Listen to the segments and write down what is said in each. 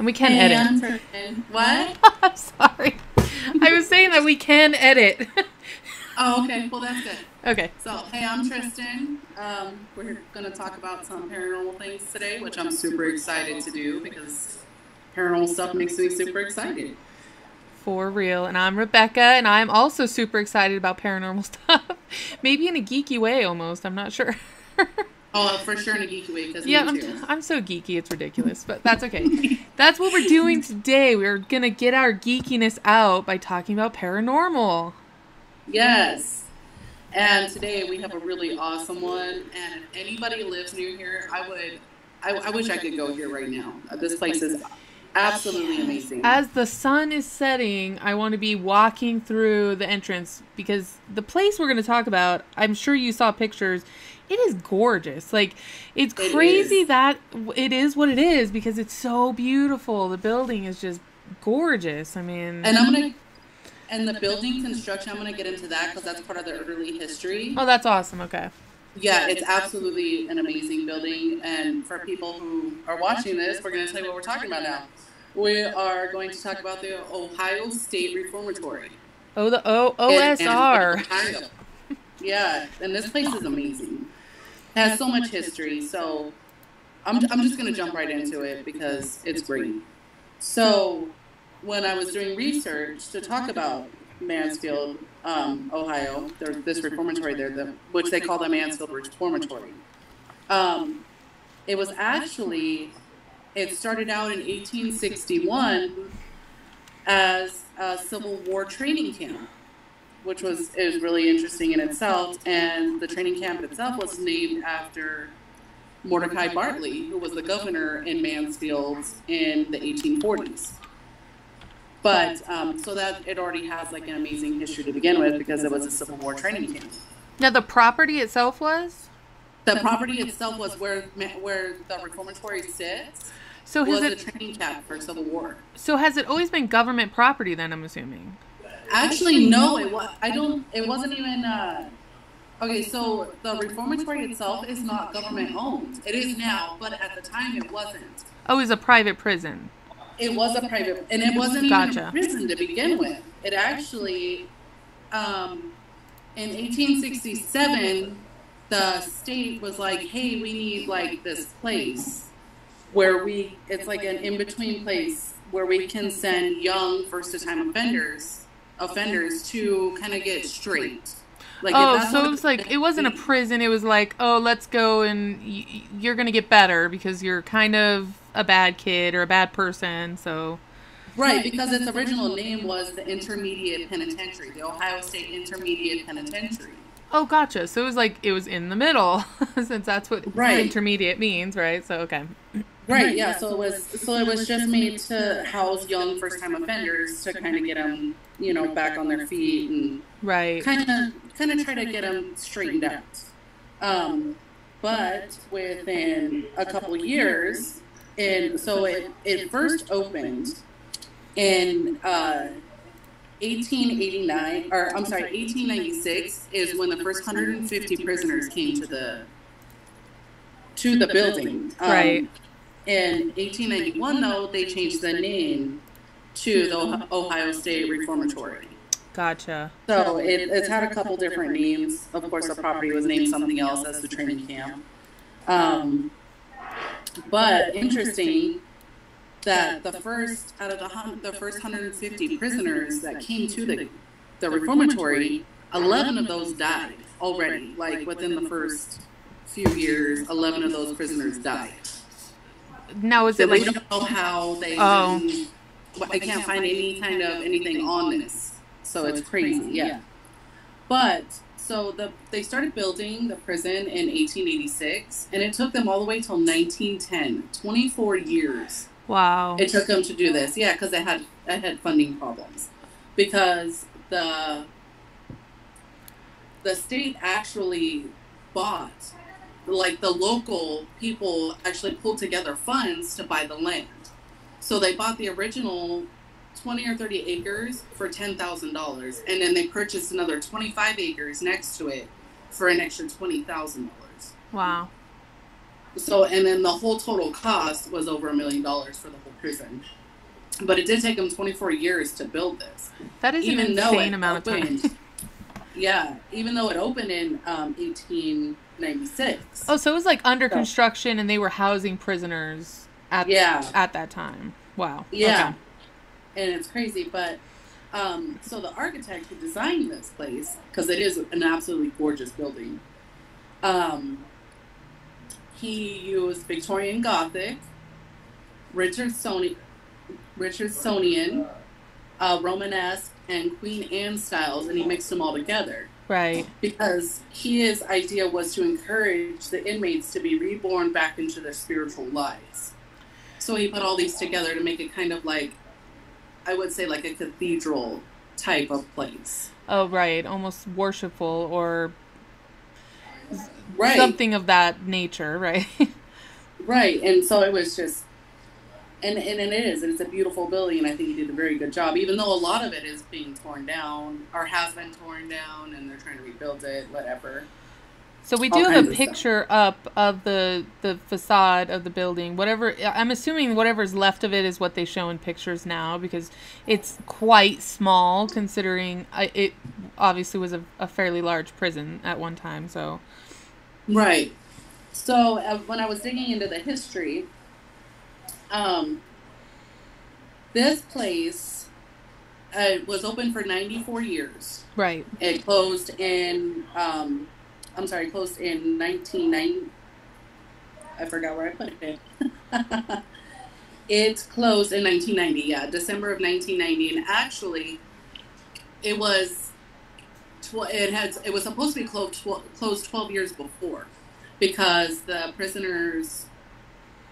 And we can Hey, edit. I'm Tristan. What? I'm sorry. I was saying that we can edit. Oh, okay. Well, that's good. Okay. So, hey, I'm Tristan. We're going to talk about some paranormal things today, which I'm super excited to do because paranormal stuff makes me super excited. For real. And I'm Rebecca, and I'm also super excited about paranormal stuff. Maybe in a geeky way almost. I'm not sure. Oh, for sure in a geeky way, because Yeah, me too. I'm so geeky, it's ridiculous, but that's okay. That's what we're doing today. We're going to get our geekiness out by talking about paranormal. Yes. And today we have a really awesome one. And if anybody lives near here, I wish I could go here right now. This place is absolutely amazing. As the sun is setting, I want to be walking through the entrance because the place we're going to talk about, I'm sure you saw pictures. It is gorgeous. Like, it's crazy that it is what it is because it's so beautiful. The building is just gorgeous. I mean, and the building construction, I'm going to get into that because that's part of the early history. Oh, that's awesome. Okay. Yeah, it's absolutely an amazing building. And for people who are watching this, we're going to tell you what we're talking about now. We are going to talk about the Ohio State Reformatory. Oh, the OSR. Yeah, and this place is amazing. It has so much history. So I'm just going to jump right into it because it's great. So when I was doing research to talk about Mansfield, Ohio, there's this reformatory there, which they call the Mansfield Reformatory. It started out in 1861 as a Civil War training camp, which is really interesting in itself. And the training camp itself was named after Mordecai Bartley, who was the governor in Mansfield in the 1840s. But so that it already has like an amazing history to begin with because it was a Civil War training camp. Now, the property itself was? The property itself was where the reformatory sits. So was a training camp for Civil War. So has it always been government property then, I'm assuming? Actually, no. It wasn't even. Okay, so the reformatory itself is not government owned. It is now, but at the time it wasn't. Oh, it was a private prison. It was a private, and it wasn't even a prison to begin with. It actually, in 1867, the state was like, hey, we need like this place where it's like an in-between place where we can send young first-time offenders to kind of get straight. Like, so it was like, it wasn't a prison. It was like, oh, let's go and you're going to get better because you're kind of a bad kid or a bad person, so. Right, because its original name was the Intermediate Penitentiary, the Ohio State Intermediate Penitentiary. Oh, gotcha. So it was like, it was in the middle, since that's what intermediate means, right? So, okay. Right, yeah, so it was just made to house young first-time offenders to kind of get them, back on their feet and kind of try to get them straightened out. But within a couple of years, so it first opened in 1896 is when the first 150 prisoners came to the building. Right. In 1891, though, they changed the name to the Ohio State Reformatory. Gotcha. So it's had a couple different names. Of course, the property was named something else as the training camp. But interesting that the first 150 prisoners that came to the reformatory, 11 of those died already. Like within the first few years, 11 of those prisoners died. Now, is it like... We don't know how they... I can't find anything on this. So it's crazy, yeah. But, so they started building the prison in 1886, and it took them all the way till 1910, 24 years. Wow. It took them to do this, yeah, because it had funding problems. Because the state actually bought, like the local people actually pulled together funds to buy the land. So they bought the original 20 or 30 acres for $10,000, and then they purchased another 25 acres next to it for an extra $20,000. Wow. So, and then the whole total cost was over $1 million for the whole prison. But it did take them 24 years to build this. That is an Even though insane it amount of time. opened, yeah, even though it opened in 1896. Oh, so it was like under construction, and they were housing prisoners at that time. Wow. Yeah. Okay. And it's crazy, but so the architect who designed this place, because it is an absolutely gorgeous building, he used Victorian Gothic, Richardsonian, Romanesque, and Queen Anne styles, and he mixed them all together. Right. Because his idea was to encourage the inmates to be reborn back into their spiritual lives. So he put all these together to make it kind of like, I would say, like a cathedral type of place. Oh, right. Almost worshipful or right. Something of that nature, right? Right. And so it was just, and it is, and it's a beautiful building, and I think he did a very good job, even though a lot of it is being torn down, or has been torn down, and they're trying to rebuild it, whatever. So we do have a picture up of the facade of the building. Whatever, I'm assuming whatever's left of it is what they show in pictures now, because it's quite small considering it obviously was a fairly large prison at one time. So, right. So when I was digging into the history, this place was open for 94 years. Right. It closed in. Closed in 1990. I forgot where I put it. It closed in 1990, yeah, December of 1990, and actually, it was supposed to be closed 12 years before, because the prisoners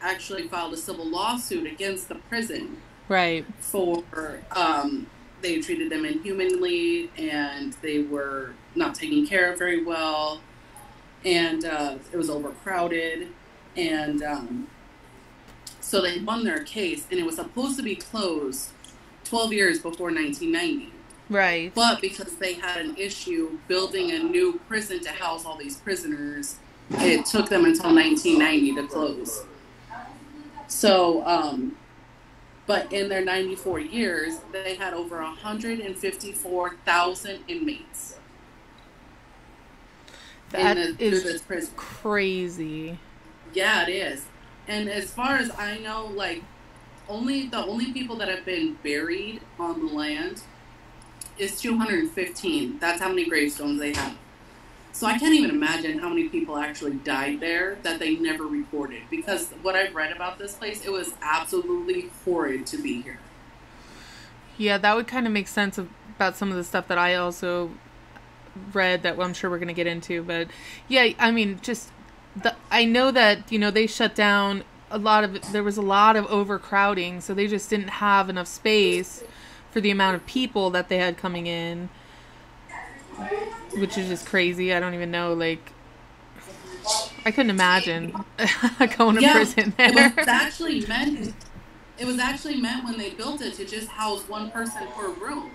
actually filed a civil lawsuit against the prison. Right. For they treated them inhumanly, and they were not taken care of very well. And it was overcrowded, and so they won their case, and it was supposed to be closed 12 years before 1990. Right. But because they had an issue building a new prison to house all these prisoners, it took them until 1990 to close. So, but in their 94 years, they had over 154,000 inmates. That is crazy. Yeah, it is. And as far as I know, like, the only people that have been buried on the land is 215. That's how many gravestones they have. So I can't even imagine how many people actually died there that they never reported. Because what I've read about this place, it was absolutely horrid to be here. Yeah, that would kind of make sense about some of the stuff that I also read that I'm sure we're going to get into. But yeah, I mean, I know that, they shut down there was a lot of overcrowding, so they just didn't have enough space for the amount of people that they had coming in, which is just crazy. I don't even know, like, I couldn't imagine going to prison there. It was actually meant when they built it to just house one person per room.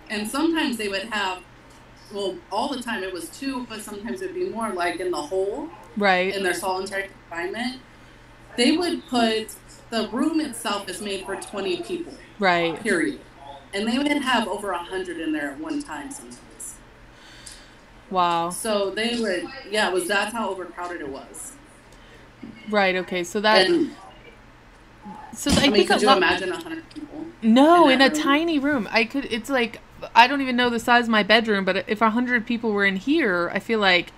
And sometimes they would have, all the time it was two, but sometimes it would be more, like in the hole. Right. In their solitary confinement. They would put, the room itself is made for 20 people. Right. Period. And they would have over 100 in there at one time sometimes. Wow. So they would, that's how overcrowded it was. Right, okay, so that... I think could you imagine 100 people? No, in a tiny room. It's like, I don't even know the size of my bedroom, but if 100 people were in here, I feel like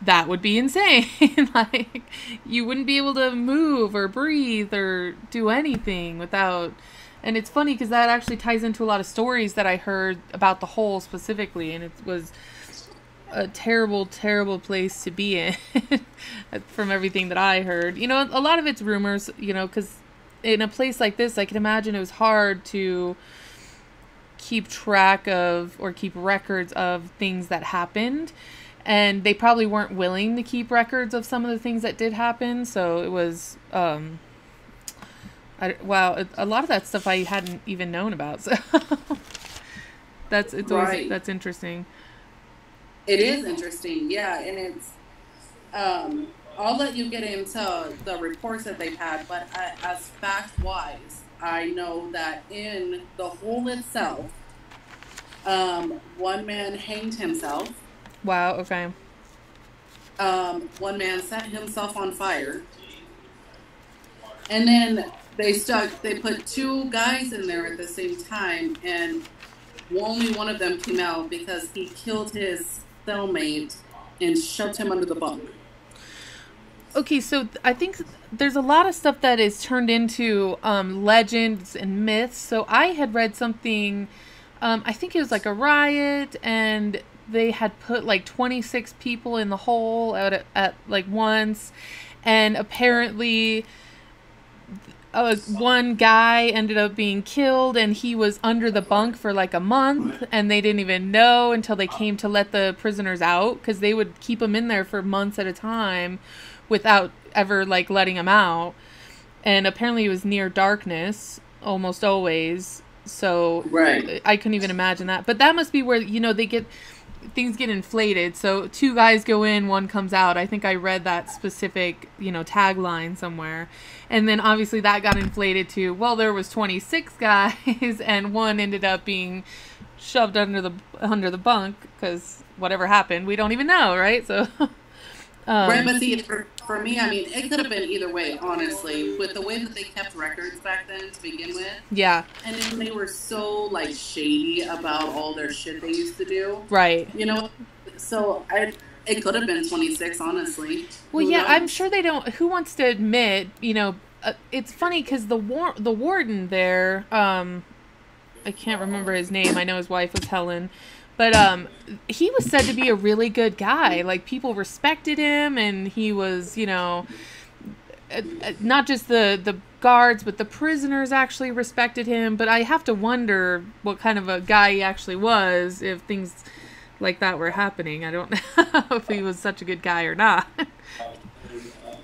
that would be insane. Like, you wouldn't be able to move or breathe or do anything without... And it's funny because that actually ties into a lot of stories that I heard about the hole specifically, and it was a terrible, terrible place to be in from everything that I heard. A lot of it's rumors, because in a place like this, I can imagine it was hard to keep track of or keep records of things that happened. And they probably weren't willing to keep records of some of the things that did happen. So it was, a lot of that stuff I hadn't even known about. So that's interesting. It is interesting, yeah. And it's, I'll let you get into the reports that they've had, but as fact-wise, I know that in the hole itself, one man hanged himself. Wow, okay. One man set himself on fire. And then they put two guys in there at the same time, and only one of them came out because he killed his cellmate and shoved him under the bunk. Okay, so I think there's a lot of stuff that is turned into legends and myths. So I had read something, I think it was like a riot, and they had put like 26 people in the hole at like once, and apparently one guy ended up being killed, and he was under the bunk for like a month, and they didn't even know until they came to let the prisoners out, because they would keep them in there for months at a time without ever like letting them out. And apparently it was near darkness almost always, so right. I couldn't even imagine that. But that must be where, you know, things get inflated. So two guys go in, one comes out. I think I read that specific, you know, tagline somewhere. And then obviously that got inflated to, well, there was 26 guys and one ended up being shoved under the bunk because whatever happened, we don't even know, right? So right, but see, for me, I mean, it could have been either way, honestly, with the way that they kept records back then to begin with. Yeah. And then they were so, like, shady about all their shit they used to do. Right. You know, so it could have been 26, honestly. Well, yeah, I'm sure they don't. Who wants to admit, you know, it's funny because the warden there, I can't remember his name. I know his wife was Helen. But he was said to be a really good guy. Like, people respected him, and he was, you know, not just the guards, but the prisoners actually respected him. But I have to wonder what kind of a guy he actually was if things like that were happening. I don't know if he was such a good guy or not.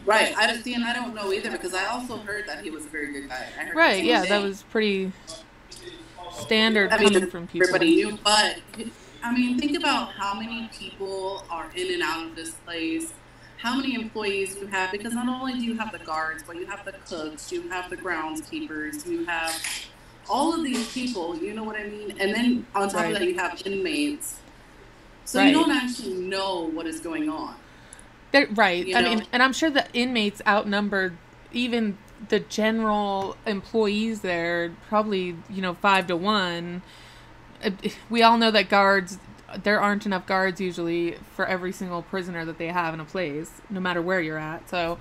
Right. I don't know either, because I also heard that he was a very good guy. Right, yeah, that was pretty standard coming from people. Everybody knew, but I mean, think about how many people are in and out of this place, how many employees you have, because not only do you have the guards, but you have the cooks, you have the groundskeepers, you have all of these people, you know what I mean? And then on top of that, you have inmates. So you don't actually know what is going on. Right. You know? I mean, and I'm sure the inmates outnumbered even the general employees there, probably, you know, 5 to 1. We all know that there aren't enough guards usually for every single prisoner that they have in a place, no matter where you're at. So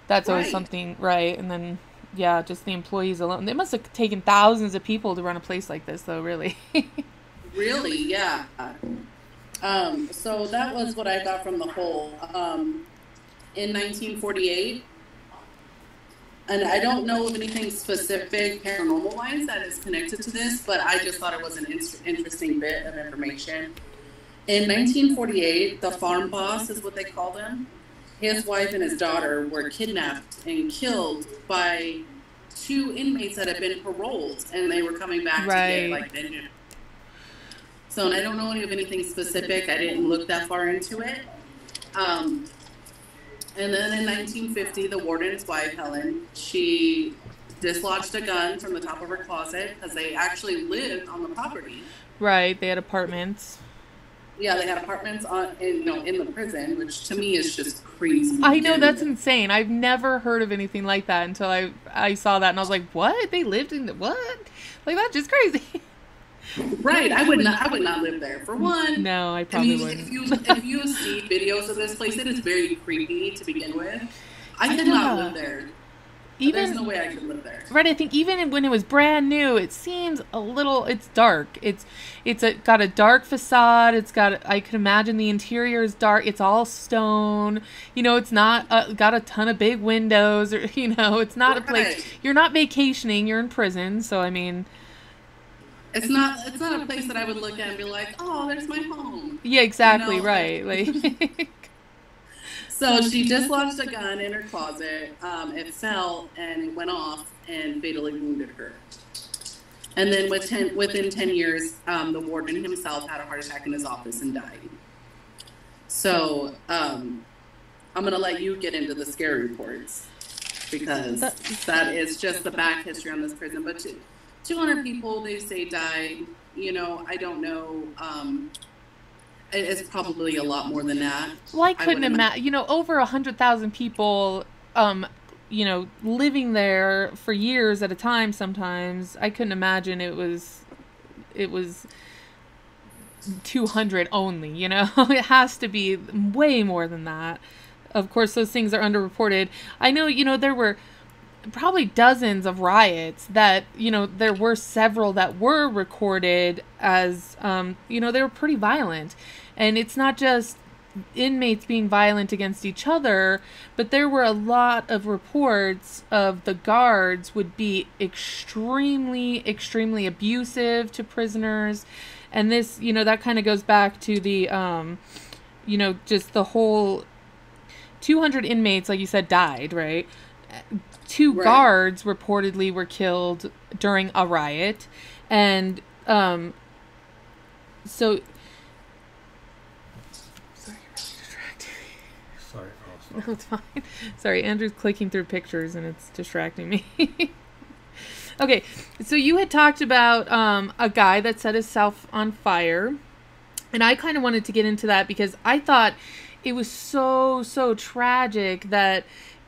that's always something, right? And then, yeah, just the employees alone. They must have taken thousands of people to run a place like this, though, really. Really, yeah. So that was what I got from the whole. In 1948, and I don't know of anything specific paranormal-wise that is connected to this, but I just thought it was an interesting bit of information. In 1948, the farm boss is what they called him. His wife and his daughter were kidnapped and killed by 2 inmates that had been paroled, and they were coming back to get, like, vengeance. So, and I don't know of anything specific. I didn't look that far into it. And then in 1950, the warden's wife, Helen, she dislodged a gun from the top of her closet because they actually lived on the property. Right, they had apartments. Yeah, they had apartments in the prison, which to me is just crazy. I know, that's insane. I've never heard of anything like that until I saw that, and I was like, what? They lived in what? Like, that's just crazy. Right, I would not live there. For one, no, I probably wouldn't. If you see videos of this place, it is very creepy to begin with. I could not live there. There's no way I could live there. Right, I think even when it was brand new, it seems it's dark. It's got a dark facade. I could imagine the interior is dark. It's all stone. You know, it's not got a ton of big windows, or, you know, it's not a place. You're not vacationing. You're in prison, so I mean. It's not a place that I would look at and be like, oh, there's my home. Yeah, exactly, you know? Right. Like. So she dislodged a gun in her closet. It fell and it went off and fatally wounded her. And then within 10 years, the warden himself had a heart attack in his office and died. So I'm going to let you get into the scary reports, because that is just the back history on this prison. But 200 people, they say, died. You know, I don't know. It's probably a lot more than that. Well, I couldn't imagine, you know, over 100,000 people, you know, living there for years at a time sometimes. I couldn't imagine it was 200 only, you know. It has to be way more than that. Of course, those things are underreported. I know, you know, there were probably dozens of riots that, you know, there were several that were recorded as, you know, they were pretty violent. And it's not just inmates being violent against each other, but there were a lot of reports of the guards would be extremely, extremely abusive to prisoners. And this, you know, that kind of goes back to the, you know, just the whole 200 inmates, like you said, died, right? Two guards reportedly were killed during a riot. And so... Sorry, you're really distracting me. Sorry. No, it's fine. Sorry, Andrew's clicking through pictures and it's distracting me. Okay, so you had talked about a guy that set himself on fire. And I kind of wanted to get into that because I thought it was so, so tragic that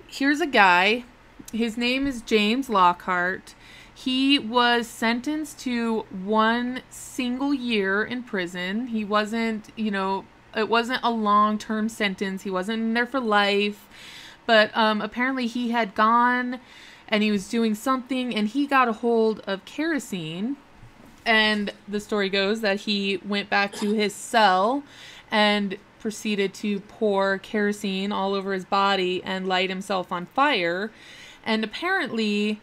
here's a guy, his name is James Lockhart. He was sentenced to 1 single year in prison. He wasn't, you know, it wasn't a long-term sentence. He wasn't in there for life. But apparently he had gone and he was doing something and he got a hold of kerosene. And the story goes that he went back to his cell and proceeded to pour kerosene all over his body and light himself on fire. And apparently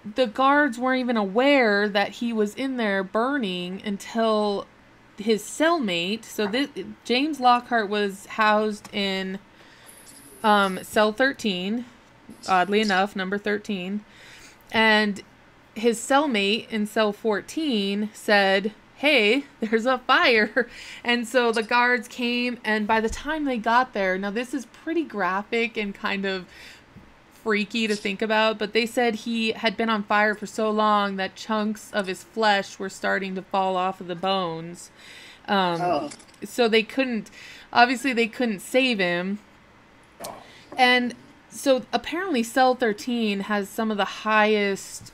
the guards weren't even aware that he was in there burning until his cellmate. So James Lockhart was housed in cell 13, oddly enough, number 13. And his cellmate in cell 14 said, "Hey, there's a fire." And so the guards came, and by the time they got there, now this is pretty graphic and kind of freaky to think about, but they said he had been on fire for so long that chunks of his flesh were starting to fall off of the bones. So they couldn't save him. And so apparently cell 13 has some of the highest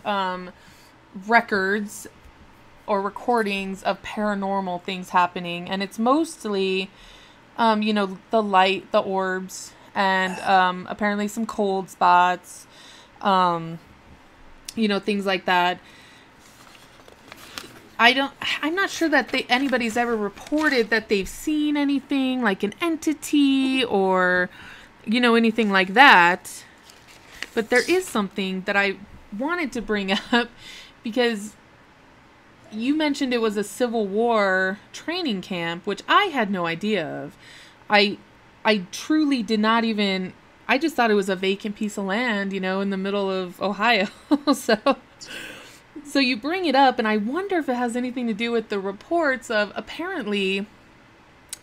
records or recordings of paranormal things happening. And it's mostly, you know, the light, the orbs, and apparently some cold spots, you know, things like that. I'm not sure that anybody's ever reported that they've seen anything like an entity or, you know, anything like that. But there is something that I wanted to bring up because you mentioned it was a Civil War training camp, which I had no idea of. I truly did not even... I just thought it was a vacant piece of land, you know, in the middle of Ohio. So you bring it up, and I wonder if it has anything to do with the reports of apparently,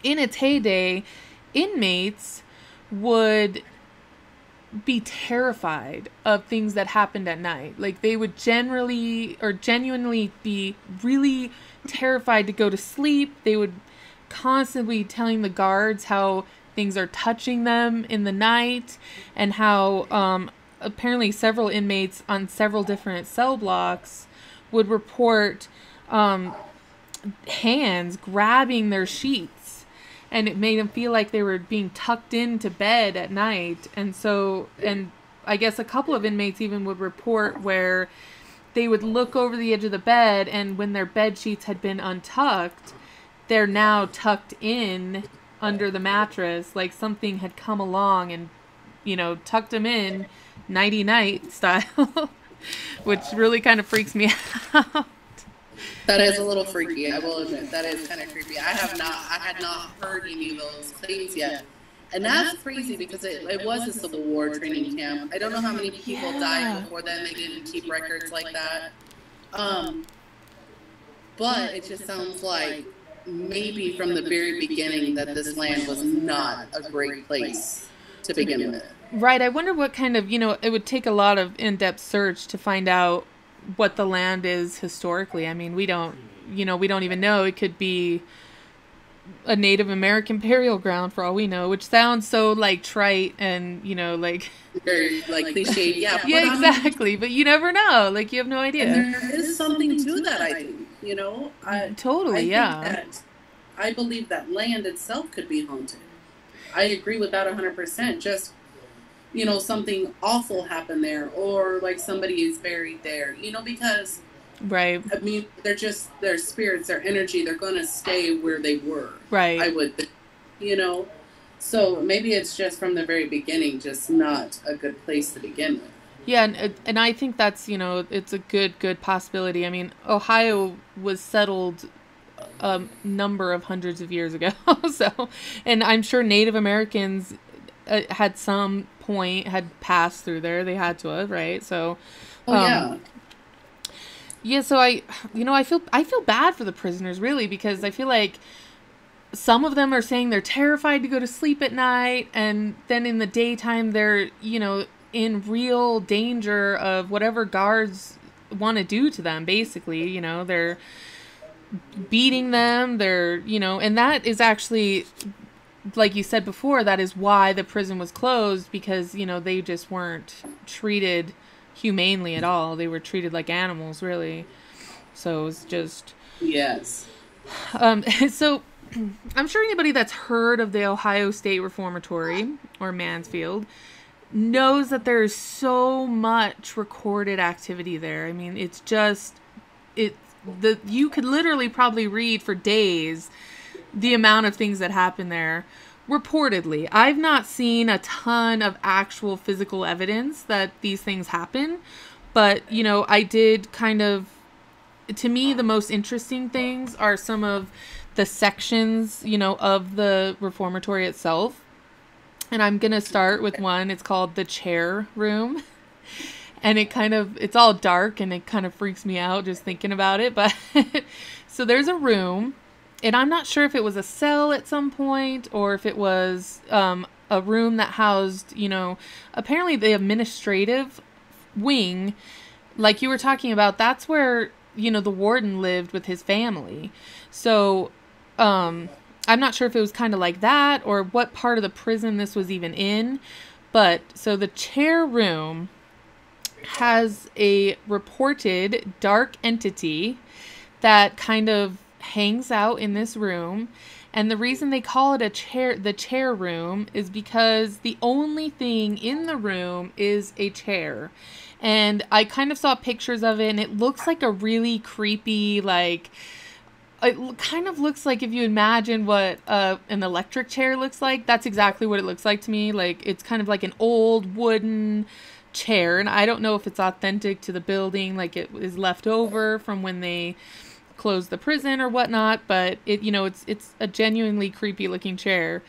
in its heyday, inmates would be terrified of things that happened at night. Like, they would genuinely be really terrified to go to sleep. They would constantly be telling the guards how things are touching them in the night, and how apparently several inmates on several different cell blocks would report hands grabbing their sheets, and it made them feel like they were being tucked into bed at night. And so, and I guess a couple of inmates even would report where they would look over the edge of the bed, and when their bed sheets had been untucked, they're now tucked in under the mattress, like something had come along and, you know, tucked them in nighty-night style, which really kind of freaks me out. That is a little freaky, I will admit. That is kind of creepy. I had not heard any of those claims yet. And that's crazy because it was a Civil War training camp. I don't know how many people died before then. They didn't keep records like that. But it just sounds like maybe from the very beginning that this land was not a great place to begin with. Right. I wonder what kind of, it would take a lot of in-depth search to find out what the land is historically. I mean, we don't even know. It could be a Native American burial ground for all we know, which sounds so like trite and, like very like cliche. Yeah. Yeah, exactly. But you never know. Like, you have no idea. And there is something to that, I think. Totally, I believe that land itself could be haunted. I agree with that 100%. Just, something awful happened there, or like somebody is buried there, because, right. I mean, they're just, their spirits, their energy, they're going to stay where they were. Right. I would think, So maybe it's just from the very beginning, just not a good place to begin with. Yeah, and I think that's, it's a good possibility. I mean, Ohio was settled a number of hundreds of years ago. So, and I'm sure Native Americans had some point had passed through there. They had to have, right? So, yeah. Yeah, so I feel bad for the prisoners, really, because I feel like some of them are saying they're terrified to go to sleep at night, and then in the daytime they're, in real danger of whatever guards want to do to them, basically. They're beating them, and that is actually, like you said before, that is why the prison was closed, because, they just weren't treated humanely at all. They were treated like animals, really. So it was just... Yes. So I'm sure anybody that's heard of the Ohio State Reformatory, or Mansfield, knows that there's so much recorded activity there. I mean, it's just... you could literally probably read for days the amount of things that happen there. Reportedly, I've not seen a ton of actual physical evidence that these things happen, but, I did kind of, to me, the most interesting things are some of the sections, of the reformatory itself. And I'm going to start with one. It's called the chair room. And it's all dark, and it kind of freaks me out just thinking about it. But so there's a room, and I'm not sure if it was a cell at some point, or if it was a room that housed, apparently the administrative wing, like you were talking about. That's where, the warden lived with his family. So I'm not sure if it was kind of like that, or what part of the prison this was even in. But so the chair room has a reported dark entity that kind of hangs out in this room. And the reason they call it the chair room is because the only thing in the room is a chair. And I kind of saw pictures of it, and it looks like a really creepy, like, it kind of looks like, if you imagine what an electric chair looks like, that's exactly what it looks like to me. Like, it's kind of like an old wooden chair, and I don't know if it's authentic to the building, like it is left over from when they closed the prison or whatnot, but it's a genuinely creepy looking chair.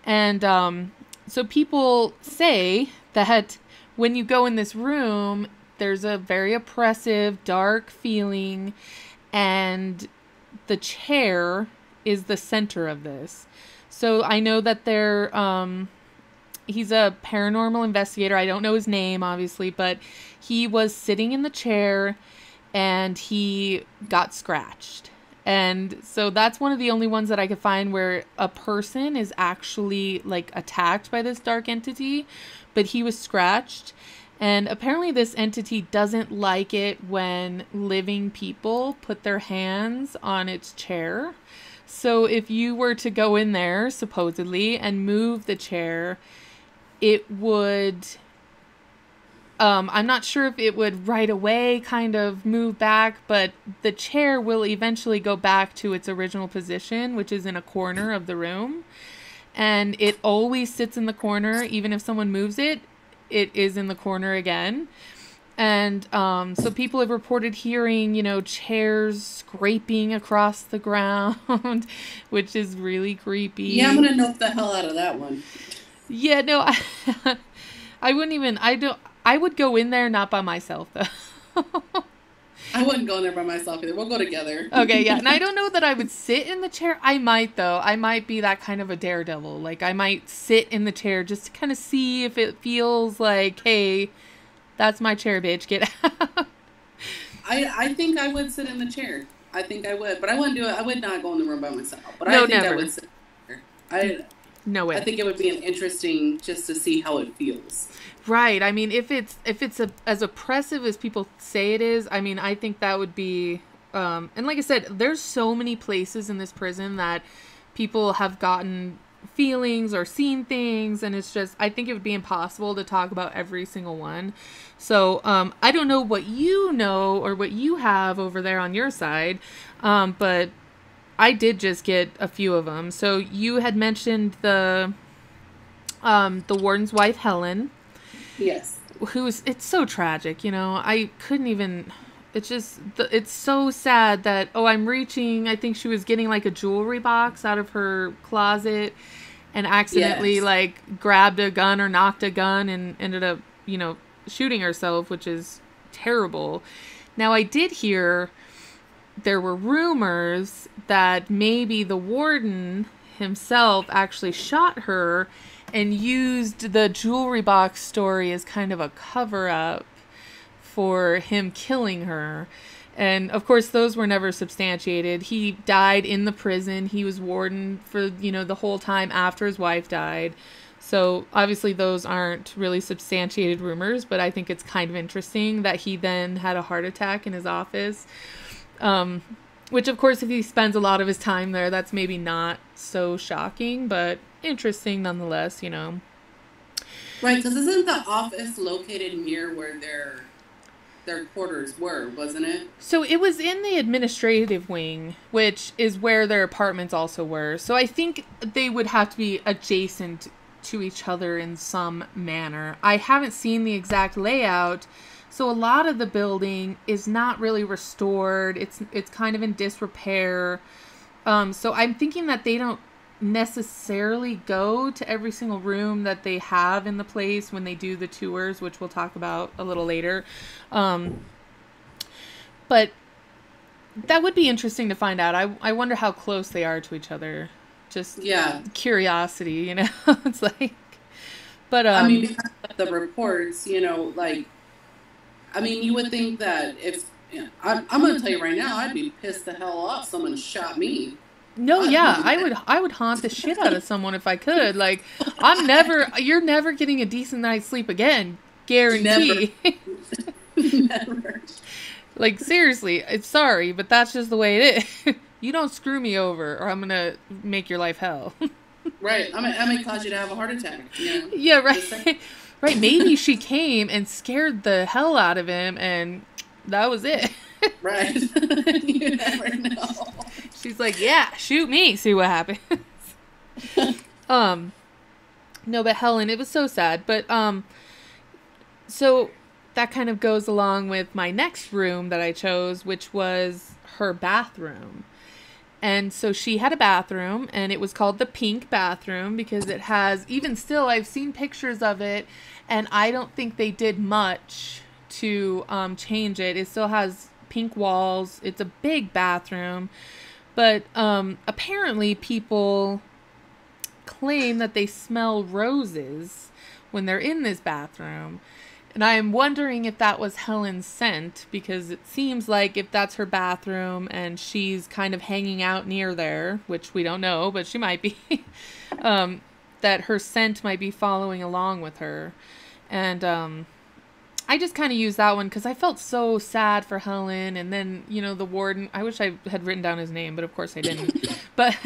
And so people say that when you go in this room, there's a very oppressive, dark feeling, and the chair is the center of this. So I know that he's a paranormal investigator. I don't know his name, obviously, but he was sitting in the chair and he got scratched. And so that's one of the only ones that I could find where a person is actually, like, attacked by this dark entity, but he was scratched. And apparently this entity doesn't like it when living people put their hands on its chair. So if you were to go in there, supposedly, and move the chair, it would, I'm not sure if it would right away kind of move back, but the chair will eventually go back to its original position, which is in a corner of the room. And it always sits in the corner. Even if someone moves it, it is in the corner again. And so people have reported hearing, chairs scraping across the ground, which is really creepy. Yeah, I'm going to note the hell out of that one. Yeah, no, I wouldn't even, I would go in there, not by myself, though. I wouldn't go in there by myself either. We'll go together. Okay, yeah. And I don't know that I would sit in the chair. I might, though. I might be that kind of a daredevil. Like, I might sit in the chair just to kind of see if it feels like, hey, that's my chair, bitch. Get out. I think I would sit in the chair. I think I would. But I wouldn't do it. I would not go in the room by myself. But No, I think never. I would sit in the chair. No way. I think it would be an interesting just to see how it feels. Right. I mean, if it's as oppressive as people say it is, I mean, I think that would be, and like I said, there's so many places in this prison that people have gotten feelings or seen things, and it's just, I think it would be impossible to talk about every single one. So, I don't know what you know or what you have over there on your side, but I did just get a few of them. So you had mentioned the warden's wife, Helen. Yes. It's so tragic, I couldn't even, it's just, it's so sad that, I think she was getting like a jewelry box out of her closet and accidentally like grabbed a gun or knocked a gun and ended up, shooting herself, which is terrible. Now I did hear there were rumors that maybe the warden himself actually shot her and used the jewelry box story as kind of a cover-up for him killing her. And, of course, those were never substantiated. He died in the prison. He was warden for, the whole time after his wife died. So, obviously, those aren't really substantiated rumors, but I think it's kind of interesting that he then had a heart attack in his office. Which, of course, if he spends a lot of his time there, that's maybe not so shocking, but interesting nonetheless, Right, because isn't the office located near where their quarters were, wasn't it? So it was in the administrative wing, which is where their apartments also were. So I think they would have to be adjacent to each other in some manner. I haven't seen the exact layout. So a lot of the building is not really restored. It's kind of in disrepair. So I'm thinking that they don't necessarily go to every single room that they have in the place when they do the tours, which we'll talk about a little later. But that would be interesting to find out. I wonder how close they are to each other. Just curiosity, It's like, but I mean, because of the reports, you would think that if, I'm going to tell you right now, I'd be pissed the hell off someone shot me. No, yeah, I would haunt the shit out of someone if I could. Like, you're never getting a decent night's sleep again. Guarantee. Never. Like, seriously, it's sorry, but that's just the way it is. You don't screw me over or I'm going to make your life hell. Right. I may cause you to have a heart attack. Yeah, right. Right, maybe she came and scared the hell out of him, and that was it. Right. You never know. She's like, yeah, shoot me, see what happens. No, but Helen, it was so sad. But, so that kind of goes along with my next room that I chose, which was her bathroom. And so she had a bathroom, and it was called the pink bathroom because it has, even still, I've seen pictures of it, and I don't think they did much to change it. It still has pink walls. It's a big bathroom. But apparently people claim that they smell roses when they're in this bathroom. And I am wondering if that was Helen's scent, because it seems like if that's her bathroom and she's kind of hanging out near there, which we don't know, but she might be, that her scent might be following along with her. And I just kind of used that one because I felt so sad for Helen. And then, the warden, I wish I had written down his name, but of course I didn't. But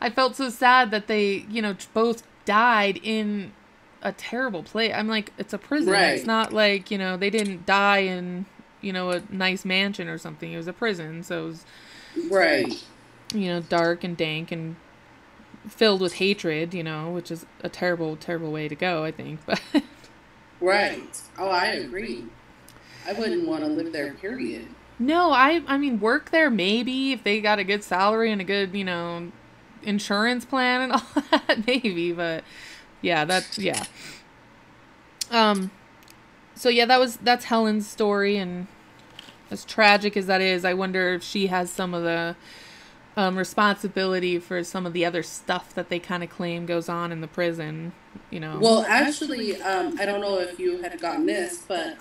I felt so sad that they, both died in a terrible place. I'm like, it's a prison. Right. It's not like, they didn't die in, a nice mansion or something. It was a prison. So it was, right. Dark and dank and filled with hatred, which is a terrible, terrible way to go, I think. But right. Oh, I agree. I wouldn't want to live there, period. No, I mean, work there maybe if they got a good salary and a good, insurance plan and all that, maybe, but yeah, So yeah, that's Helen's story, and As tragic as that is, I wonder if she has some of the responsibility for some of the other stuff that they kind of claim goes on in the prison, you know. Well, actually, I don't know if you had gotten this, but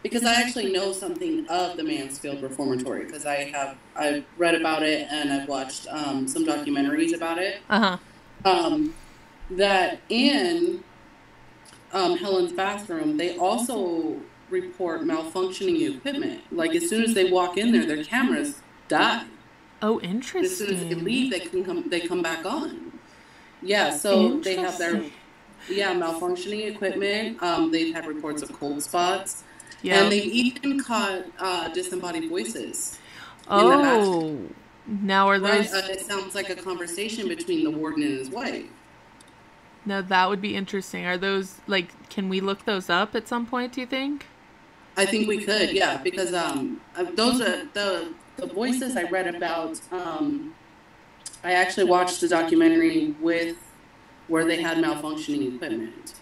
because I actually know something of the Mansfield Reformatory, because I've read about it and I've watched some documentaries about it. That in Helen's bathroom, they also report malfunctioning equipment. Like as soon as they walk in there, their cameras die. Oh, interesting. As soon as they leave, they come back on. Yeah, so they have their malfunctioning equipment. They've had reports of cold spots. Yeah. And they've even caught disembodied voices. Oh, now are those? Right, it sounds like a conversation between the warden and his wife. Now that would be interesting. Are those like? Can we look those up at some point? Do you think? I think we could, yeah, because those are the voices I read about. I actually watched a documentary where they had malfunctioning equipment.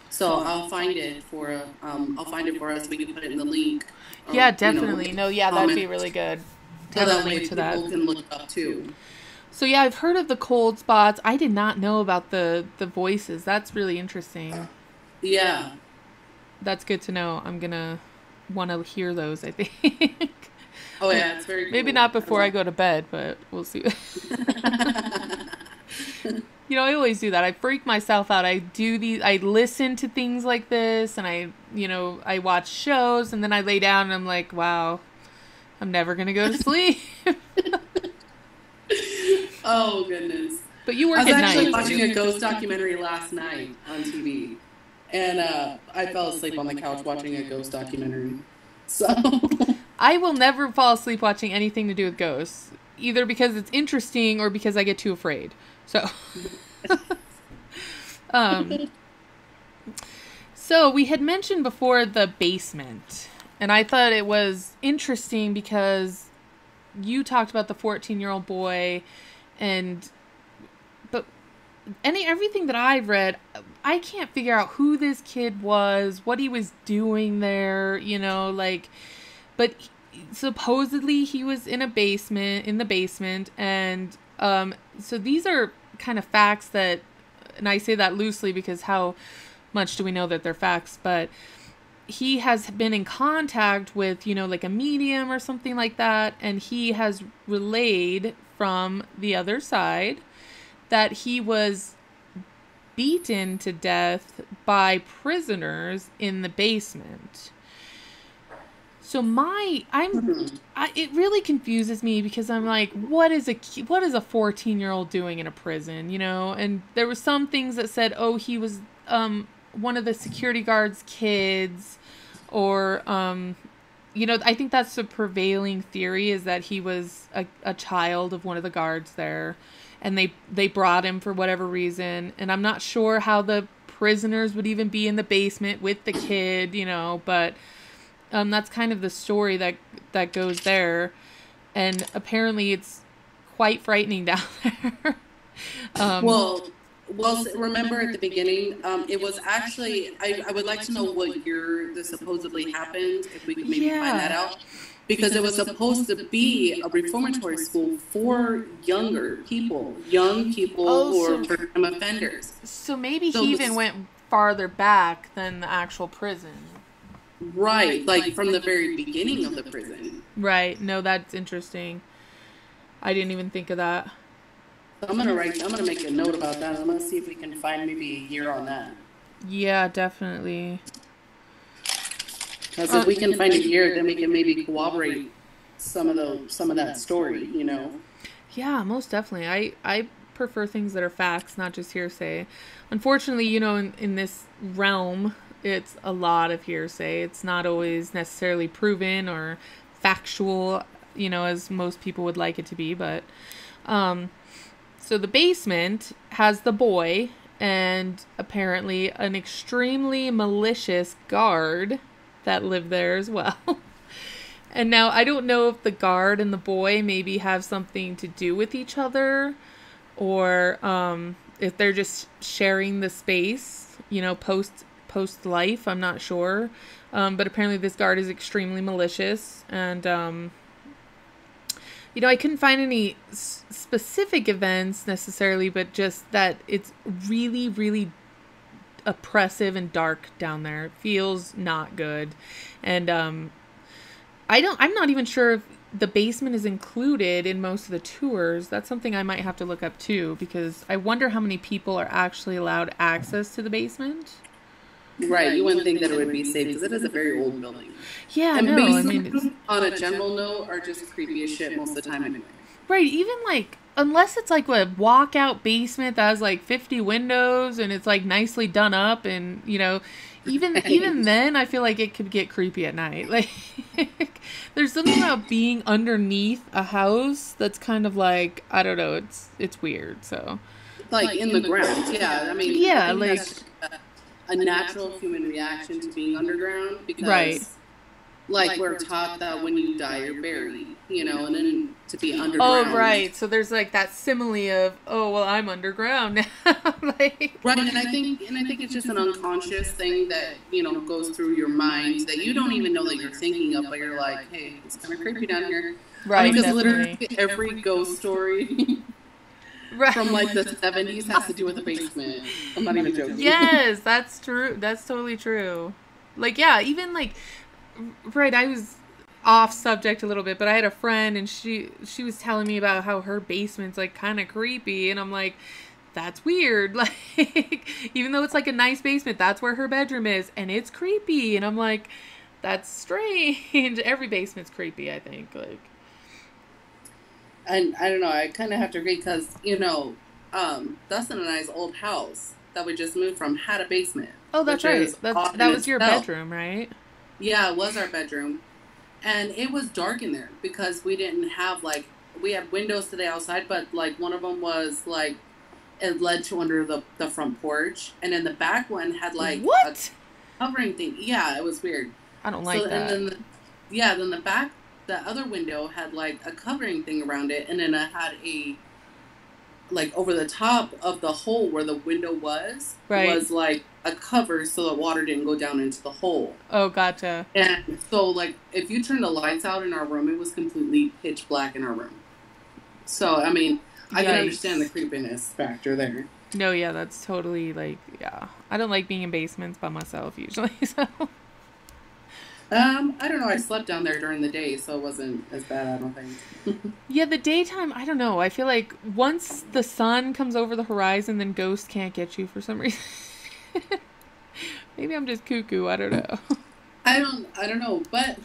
So I'll find it for us. We can put it in the link. Yeah, definitely. That'd be really good. So that way people can look it up too. So yeah, I've heard of the cold spots. I did not know about the voices. That's really interesting. Yeah. That's good to know. I'm gonna want to hear those, I think. Oh yeah, it's very cool. Maybe not before I go to bed, but we'll see. You know, I always do that. I freak myself out. I listen to things like this, and I watch shows, and then I lay down and I'm like, wow, I'm never going to go to sleep. Oh, goodness. But you work at night. I was actually watching a ghost documentary last night on TV, and I fell asleep on the couch watching a ghost documentary. So I will never fall asleep watching anything to do with ghosts, either because it's interesting or because I get too afraid. So, so we had mentioned before the basement, and I thought it was interesting because you talked about the 14-year-old boy, but everything that I've read, I can't figure out who this kid was, what he was doing there, but supposedly he was in the basement, and so these are kind of facts that, and I say that loosely because how much do we know that they're facts, but he has been in contact with, like a medium or something like that, and he has relayed from the other side that he was beaten to death by prisoners in the basement. So it really confuses me because I'm like, what is a 14-year-old doing in a prison, And there were some things that said, oh, he was one of the security guards' kids, or I think that's the prevailing theory, is that he was a child of one of the guards there, and they brought him for whatever reason, and I'm not sure how the prisoners would even be in the basement with the kid, but that's kind of the story that goes there, and apparently it's quite frightening down there. Well, remember at the beginning, it was actually, I would like to know what year this supposedly happened, if we could maybe find that out, because it was supposed to be a reformatory school for young people who are first-time offenders. So maybe he even went farther back than the actual prison. Right, like from the very beginning of the prison. Right. No, that's interesting. I didn't even think of that. So I'm gonna make a note about that. I'm gonna see if we can find maybe a year on that. Yeah, definitely. Because if we can find a year, then we can maybe corroborate some of that story, Yeah, most definitely. I prefer things that are facts, not just hearsay. Unfortunately, in this realm, it's a lot of hearsay. It's not always necessarily proven or factual, as most people would like it to be. But, so the basement has the boy and apparently an extremely malicious guard that lived there as well. And now I don't know if the guard and the boy maybe have something to do with each other, or if they're just sharing the space, post life. I'm not sure. But apparently this guard is extremely malicious. And, I couldn't find any specific events necessarily, but just that it's really, really oppressive and dark down there. It feels not good. And I'm not even sure if the basement is included in most of the tours. That's something I might have to look up too, because I wonder how many people are actually allowed access to the basement. Right, you wouldn't think that it would be safe because it is a very old building. Yeah, and no, basements, on a general note, are just creepy as shit most of the time anyway. Right, even like, unless it's like a walkout basement that has like 50 windows and it's like nicely done up, and even then I feel like it could get creepy at night. Like there's something about being underneath a house that's kind of like, I don't know, it's weird. So like in the ground. Yeah, I mean, yeah, like a natural human reaction to being underground, because right. Like we're taught that when you die you're buried, and then to be underground. Oh, right. So there's like that simile of, oh, well, I'm underground now. Like, right, and I think it's just an unconscious thing that goes through your mind that you don't even know that you're thinking of, but you're like, hey, it's kind of creepy down here. Right, because literally every ghost story right. from like the 70s has to do with the basement. I'm not even joking. Yes, that's true. That's totally true. Like, yeah, even like, right, I was off subject a little bit, but I had a friend and she was telling me about how her basement's like kind of creepy, and I'm like, that's weird. Like, even though it's like a nice basement, that's where her bedroom is, and it's creepy. And I'm like, that's strange. Every basement's creepy, I think. Like, and I don't know, I kind of have to agree, because Dustin and I's old house that we just moved from had a basement. Oh, that's right. That was your bedroom, right? Yeah, it was our bedroom. And it was dark in there because we didn't have, like, we had windows to the outside, but, like, one of them was, like, it led to under the front porch. And then the back one had, like, what? A covering thing. Yeah, it was weird. I don't like that. And then the back, the other window had, like, a covering thing around it. And then it had like, over the top of the hole where the window was, right. was, like, a cover so that water didn't go down into the hole. Oh, gotcha. And so, like, if you turned the lights out in our room, it was completely pitch black in our room. So, I mean, I can understand the creepiness factor there. No, yeah, that's totally, like, yeah. I don't like being in basements by myself, usually, so... I don't know. I slept down there during the day, so it wasn't as bad, I don't think. Yeah, the daytime, I don't know. I feel like once the sun comes over the horizon, then ghosts can't get you for some reason. Maybe I'm just cuckoo. I don't know. I don't know. But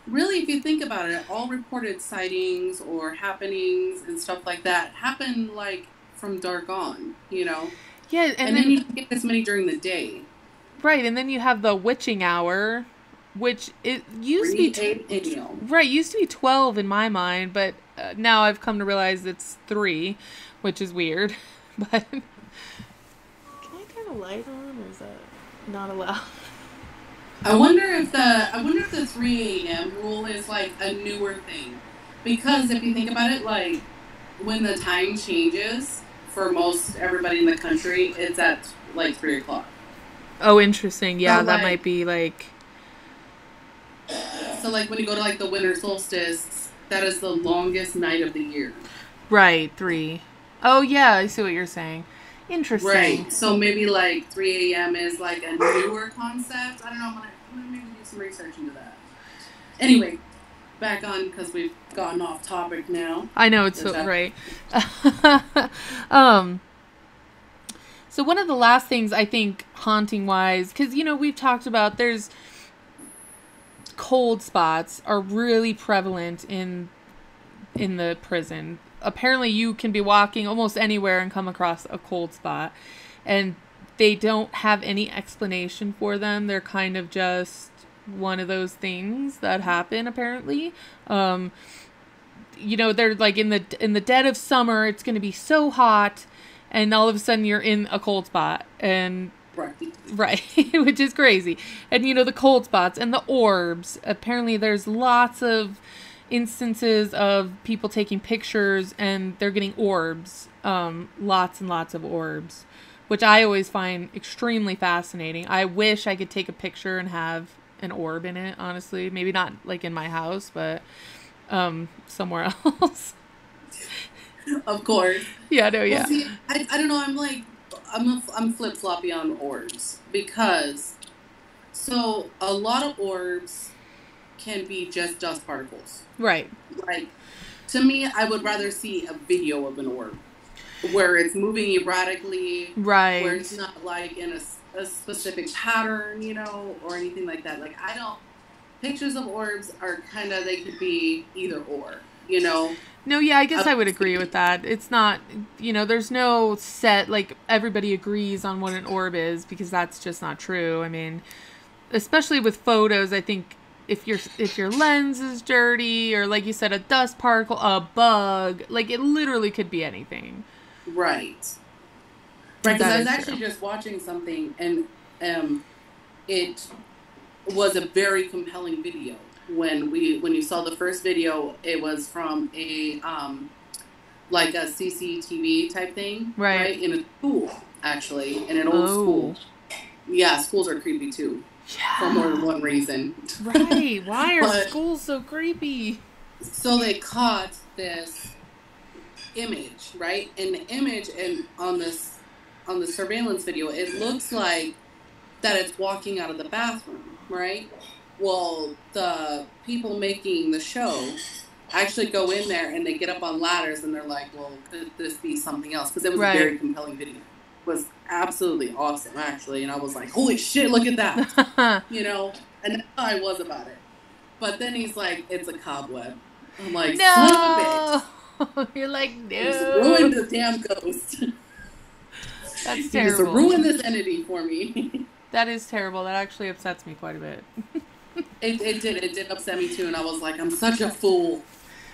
really, if you think about it, all reported sightings or happenings and stuff like that happen, like, from dark on, Yeah, and then you get this many during the day. Right, and then you have the witching hour, which it used to be used to be 12 in my mind, but now I've come to realize it's 3, which is weird. But can I turn a light on, or is that not allowed? I wonder if the 3 a.m. rule is like a newer thing, because if you think about it, like when the time changes for most everybody in the country, it's at like 3 o'clock. Oh, interesting. Yeah, so, that might be like. So, like, when you go to, like, the winter solstice, that is the longest night of the year. Right, 3. Oh, yeah, I see what you're saying. Interesting. Right. So, maybe, like, 3 a.m. is, like, a newer concept. I don't know. I'm going to maybe do some research into that. Anyway, back on, because we've gotten off topic now. I know, it's so, right. So, one of the last things, I think, haunting-wise, because, we've talked about, there's... cold spots are really prevalent in the prison. Apparently you can be walking almost anywhere and come across a cold spot, and they don't have any explanation for them. They're kind of just one of those things that happen, apparently. They're like in the dead of summer, it's going to be so hot, and all of a sudden you're in a cold spot, and right, which is crazy. And the cold spots and the orbs. Apparently there's lots of instances of people taking pictures and they're getting orbs. Lots and lots of orbs. which I always find extremely fascinating. I wish I could take a picture and have an orb in it, honestly. Maybe not like in my house, but somewhere else. Of course. Yeah, no, yeah. Well, see, I don't know. I'm flip-floppy on orbs because so a lot of orbs can be just dust particles. Right. Like, to me, I would rather see a video of an orb where it's moving erratically, right, where it's not like in a specific pattern, or anything like that. Like, pictures of orbs are kind of, they could be either or, No, yeah, I guess I would agree with that. It's not, there's no set, like, everybody agrees on what an orb is, because that's just not true. I mean, especially with photos, I think if your lens is dirty, or like you said, a dust particle, a bug, like, it literally could be anything. Right. Right, because I was actually just watching something, and it was a very compelling video. When you saw the first video, it was from a like a CCTV type thing, right? In a school, actually, in an old school. Yeah, schools are creepy too, for more than one reason. Right? Why are schools so creepy? So they caught this image, right? And the image, and on the surveillance video, it looks like that it's walking out of the bathroom, right? Well, the people making the show actually go in there and they get up on ladders and they're like, well, could this be something else? Because it was a very compelling video. It was absolutely awesome, actually. And I was like, holy shit, look at that. And I was about it. But then he's like, it's a cobweb. I'm like, no! Son of a bitch. You're like, no. He's ruined the damn ghost. That's terrible. He just ruined this entity for me. That is terrible. That actually upsets me quite a bit. It did upset me too, and I was like, I'm such a fool.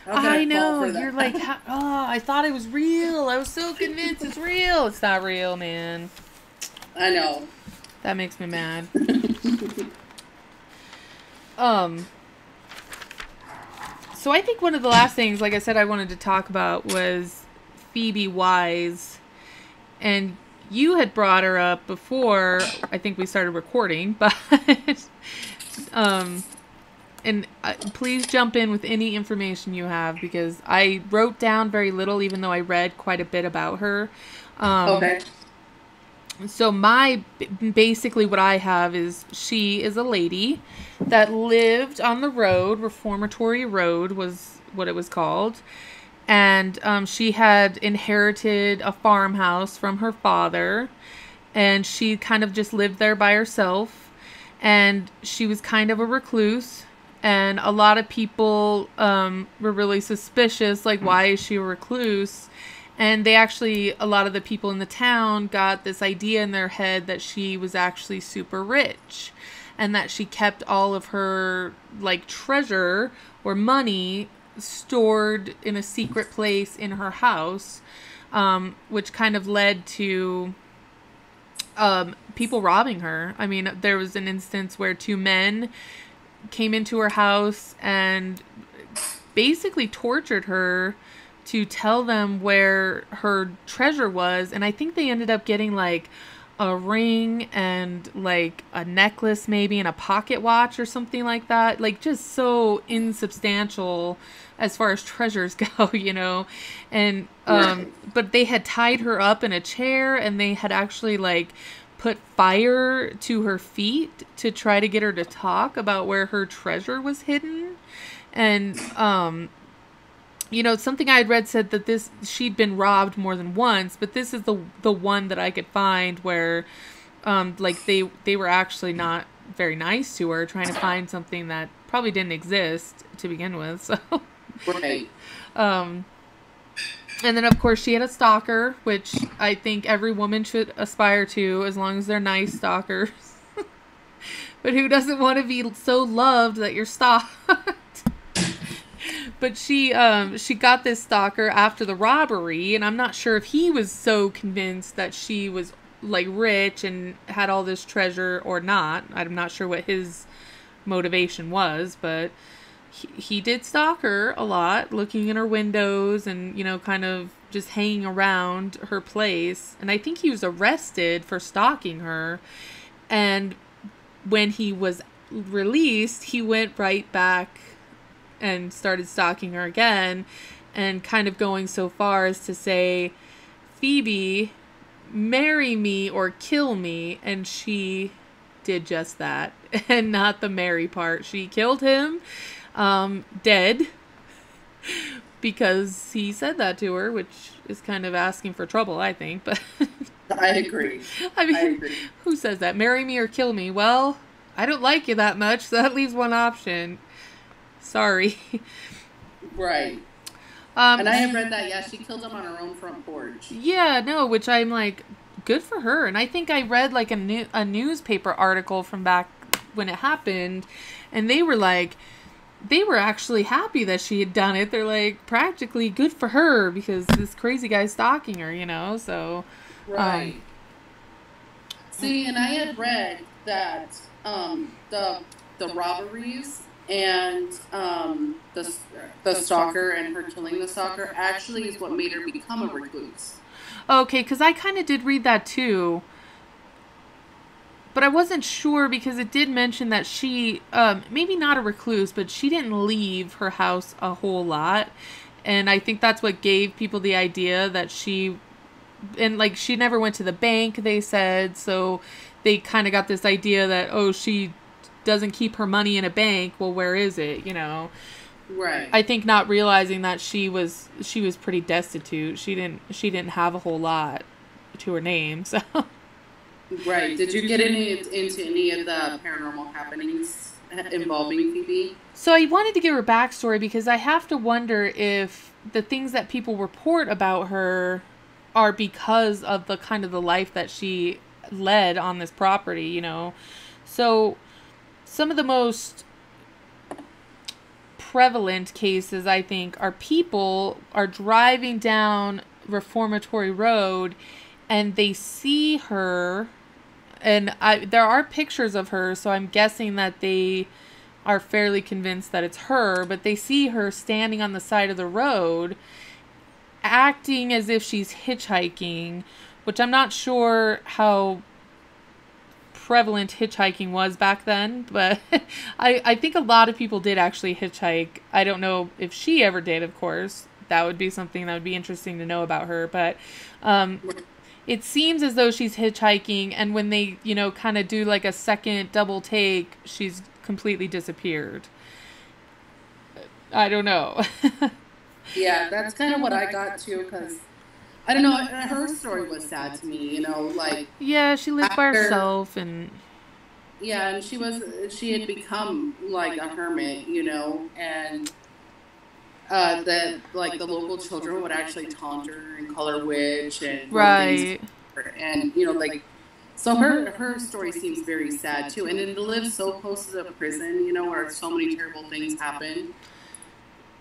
I know. You're like, I thought it was real. I was so convinced it's real. It's not real, man. I know. That makes me mad. So I think one of the last things, like I said, I wanted to talk about was Phoebe Wise, and you had brought her up before I think we started recording, but and please jump in with any information you have, because I wrote down very little, even though I read quite a bit about her. Okay. So basically what I have is she is a lady that lived on the road. Reformatory Road was what it was called. And she had inherited a farmhouse from her father, and she kind of just lived there by herself, and she was kind of a recluse, and a lot of people were really suspicious, like, why is she a recluse? And a lot of the people in the town got this idea in their head that she was actually super rich, and that she kept all of her, like, treasure or money stored in a secret place in her house, which kind of led to people robbing her. I mean, there was an instance where two men came into her house and basically tortured her to tell them where her treasure was, and I think they ended up getting like a ring and like a necklace maybe and a pocket watch or something like that, like just so insubstantial as far as treasures go, and but they had tied her up in a chair, and they had actually like put fire to her feet to try to get her to talk about where her treasure was hidden. And something I had read said that she'd been robbed more than once, but this is the one that I could find where like they were actually not very nice to her, trying to find something that probably didn't exist to begin with. So right. And then of course she had a stalker, which I think every woman should aspire to, as long as they're nice stalkers. But who doesn't want to be so loved that you're stalked? But she got this stalker after the robbery, and I'm not sure if he was so convinced that she was like rich and had all this treasure or not. I'm not sure what his motivation was, but he did stalk her a lot, looking in her windows and, kind of just hanging around her place. And I think he was arrested for stalking her. And when he was released, he went right back and started stalking her again, and kind of going so far as to say, Phoebe, marry me or kill me. And she did just that. And not the marry part. She killed him, dead, because he said that to her, which is kind of asking for trouble, I think. But I agree. I mean, who says that? Marry me or kill me? Well, I don't like you that much, so that leaves one option. Sorry. Right. And I have read that, yeah, she killed him on her own front porch. Yeah, no, which I'm like, good for her. And I think I read like a newspaper article from back when it happened, and they were like, they were actually happy that she had done it. They're like, practically good for her, because this crazy guy's stalking her, you know, so. Right. See, and I had read that the robberies and the stalker and her killing the stalker actually is what made her become a recluse. Okay, because I kind of did read that too. But I wasn't sure, because it did mention that she, maybe not a recluse, but she didn't leave her house a whole lot. And I think that's what gave people the idea that she, and like she never went to the bank, they said. So they kind of got this idea that, oh, she doesn't keep her money in a bank. Well, where is it? You know? Right. I think not realizing that she was pretty destitute. She didn't have a whole lot to her name, so. Right. Did you get into any of the paranormal happenings involving Phoebe? So I wanted to give her backstory, because I have to wonder if the things that people report about her are because of the kind of the life that she led on this property, you know. So some of the most prevalent cases, I think, are people are driving down Reformatory Road and they see her, and there are pictures of her, so I'm guessing that they are fairly convinced that it's her, but they see her standing on the side of the road acting as if she's hitchhiking, which I'm not sure how prevalent hitchhiking was back then, but I think a lot of people did actually hitchhike. I don't know if she ever did, of course. That would be something that would be interesting to know about her, but it seems as though she's hitchhiking, and when they, you know, kind of do like a second double take, she's completely disappeared. I don't know. Yeah, that's kind of what I got to, because I don't know, her story was sad to me, you know, like. Yeah, she lived by herself, and. Yeah, and she had become like a hermit, you know, and that like the local children would actually taunt her and call her witch and right, and you know, like, so her story seems very sad too, and to live so close to the prison, you know, where so many terrible things happen.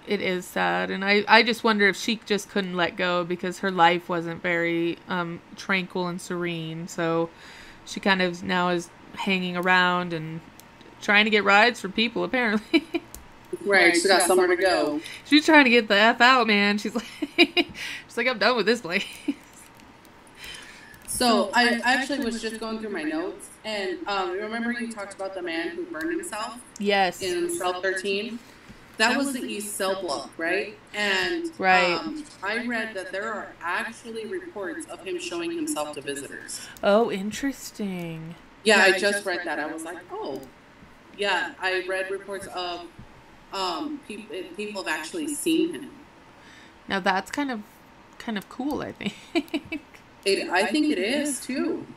It is sad, and I just wonder if she just couldn't let go because her life wasn't very tranquil and serene, so she kind of now is hanging around and trying to get rides from people, apparently. Right, she's got somewhere to go. She's trying to get the F out, man. She's like, I'm done with this place. So I actually was just going through my notes, and remember you talked about the man who burned himself? Yes. In cell 13? That was the East Cell Block, right? And right. I read that there are actually reports of him showing himself to visitors. Oh, interesting. Yeah, I just read that. I was like, oh. Yeah, I read reports of people have actually seen him. Now that's kind of cool, I think. I think it is too.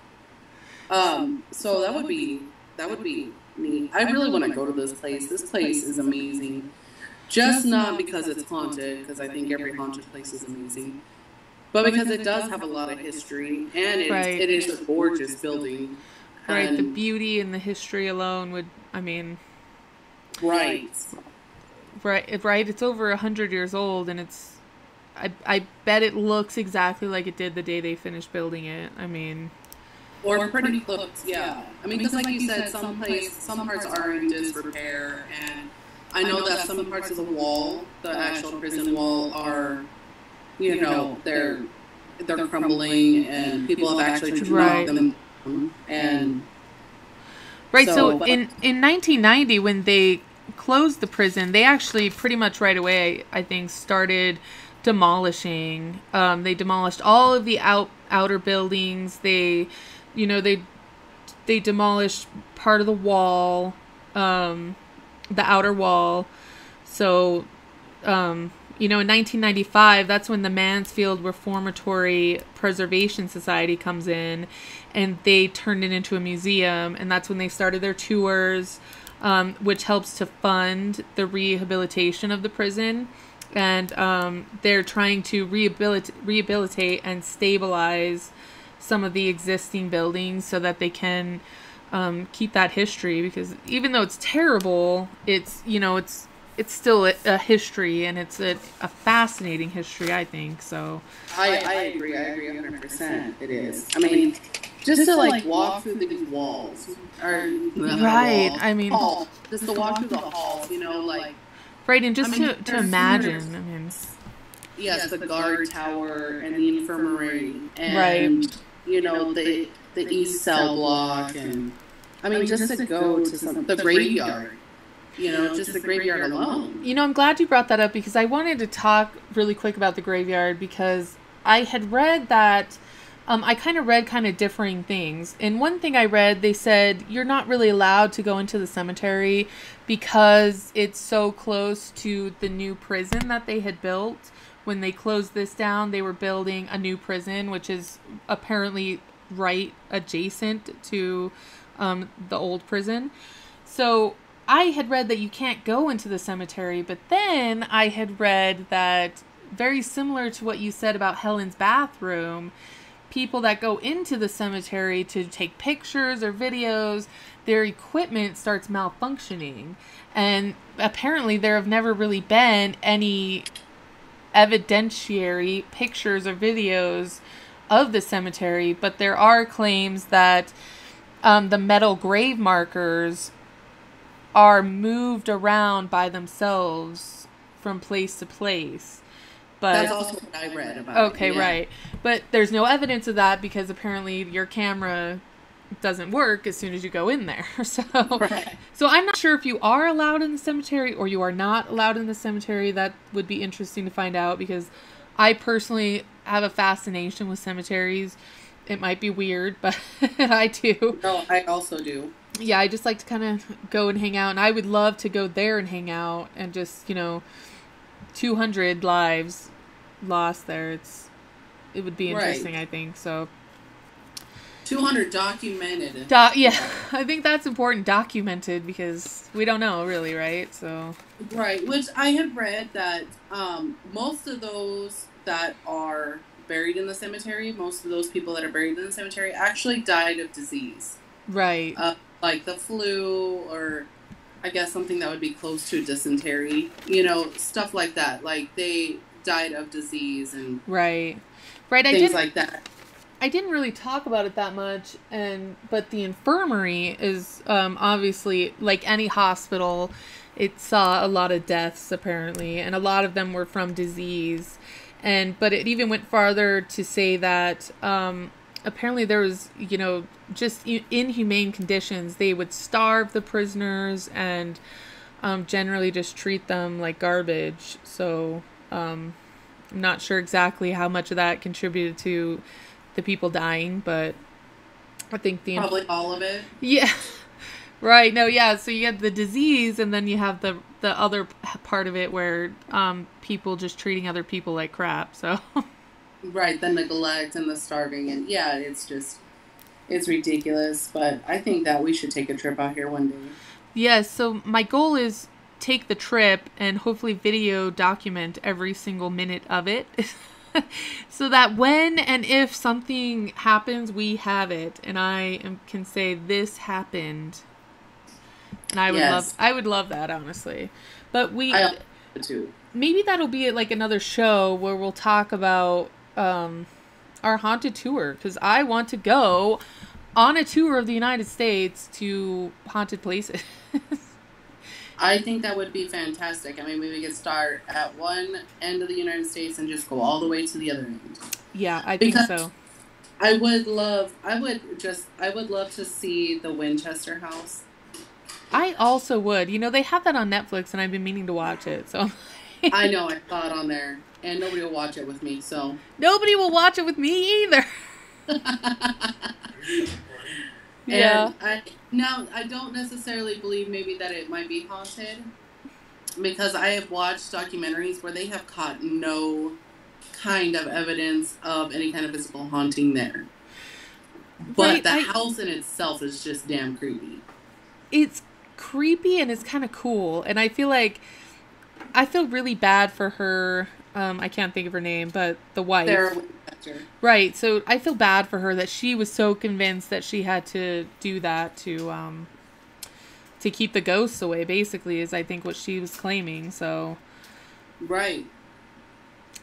So that would be neat. I really want to go to this place. This place is amazing. Just not because it's haunted, because I think every haunted place is amazing, but because it does have a lot of history, and it is a gorgeous building. Right, the beauty and the history alone would, I mean... Right. Right, it's over 100 years old, and it's... I bet it looks exactly like it did the day they finished building it. I mean... Or pretty close, yeah. I mean, because like you said, some parts are in disrepair, and I know that some parts of the wall, the actual prison wall, are they're crumbling, and people have actually knocked them down. And right. So in 1990, when they closed the prison, they actually pretty much right away, I think, started demolishing. They demolished all of the outer buildings. They demolished part of the wall, the outer wall. So, in 1995, that's when the Mansfield Reformatory Preservation Society comes in, and they turned it into a museum, and that's when they started their tours, which helps to fund the rehabilitation of the prison. And they're trying to rehabilitate and stabilize some of the existing buildings so that they can keep that history, because even though it's terrible, it's still a history, and it's a fascinating history, I think. So I agree 100%. It is. I mean, just to walk through these walls, right? Walls, I mean, just to walk through the halls, right, and just to imagine. I mean, yes, the guard tower and the infirmary, and right. The East Cell block, and I mean, just to go to the graveyard. Just the graveyard alone. I'm glad you brought that up, because I wanted to talk really quick about the graveyard, because I had read that I kind of read differing things. And one thing I read, they said you're not really allowed to go into the cemetery because it's so close to the new prison that they had built. When they closed this down, they were building a new prison, which is apparently right adjacent to the old prison. So I had read that you can't go into the cemetery, but then I had read that, very similar to what you said about Helen's bathroom, people that go into the cemetery to take pictures or videos, their equipment starts malfunctioning. And apparently there have never really been any evidentiary pictures or videos of the cemetery, but there are claims that the metal grave markers are moved around by themselves from place to place. But that's also what I read about. Okay, yeah. Right. But there's no evidence of that, because apparently your camera doesn't work as soon as you go in there. So I'm not sure if you are allowed in the cemetery or you are not allowed in the cemetery. That would be interesting to find out, because I personally have a fascination with cemeteries. It might be weird, but I do. No, I also do. Yeah, I just like to kind of go and hang out, and I would love to go there and hang out, and just, 200 lives lost there. It would be interesting, right. I think. So 200 documented. Yeah, I think that's important, documented, because we don't know really, right? So right, which I had read that most of those that are buried in the cemetery, most of those people that are buried in the cemetery actually died of disease. Right. Like the flu, or I guess something that would be close to dysentery, stuff like that. Like they died of disease and right, things like that. I didn't really talk about it that much, but the infirmary is obviously, like any hospital, it saw a lot of deaths apparently, and a lot of them were from disease. But it even went farther to say that apparently there was, just inhumane conditions. They would starve the prisoners and generally just treat them like garbage. So I'm not sure exactly how much of that contributed to the people dying, but I think probably all of it. Yeah. Right. No, yeah. So you have the disease, and then you have the other part of it where people just treating other people like crap. So right, the neglect and the starving, and yeah, it's ridiculous. But I think that we should take a trip out here one day. Yes. So my goal is take the trip and hopefully video document every single minute of it. So that when and if something happens, we have it, and can say this happened. And I would love that, honestly. But I too. Maybe that'll be like another show where we'll talk about our haunted tour, because I want to go on a tour of the United States to haunted places. I think that would be fantastic. I mean, we could start at one end of the United States and just go all the way to the other end. Yeah, I think Because so. I would love to see the Winchester house. I also would. You know, they have that on Netflix, and I've been meaning to watch it. So I know, I saw it on there, and nobody will watch it with me, so. Nobody will watch it with me either. Yeah. I don't necessarily believe maybe that it might be haunted, because I have watched documentaries where they have caught no kind of evidence of any kind of physical haunting there. But the house in itself is just damn creepy. It's creepy and it's kind of cool. And I feel really bad for her. I can't think of her name, but the wife. Sarah Winchester. Right. So I feel bad for her that she was so convinced that she had to do that to keep the ghosts away, basically, is I think what she was claiming. So. Right.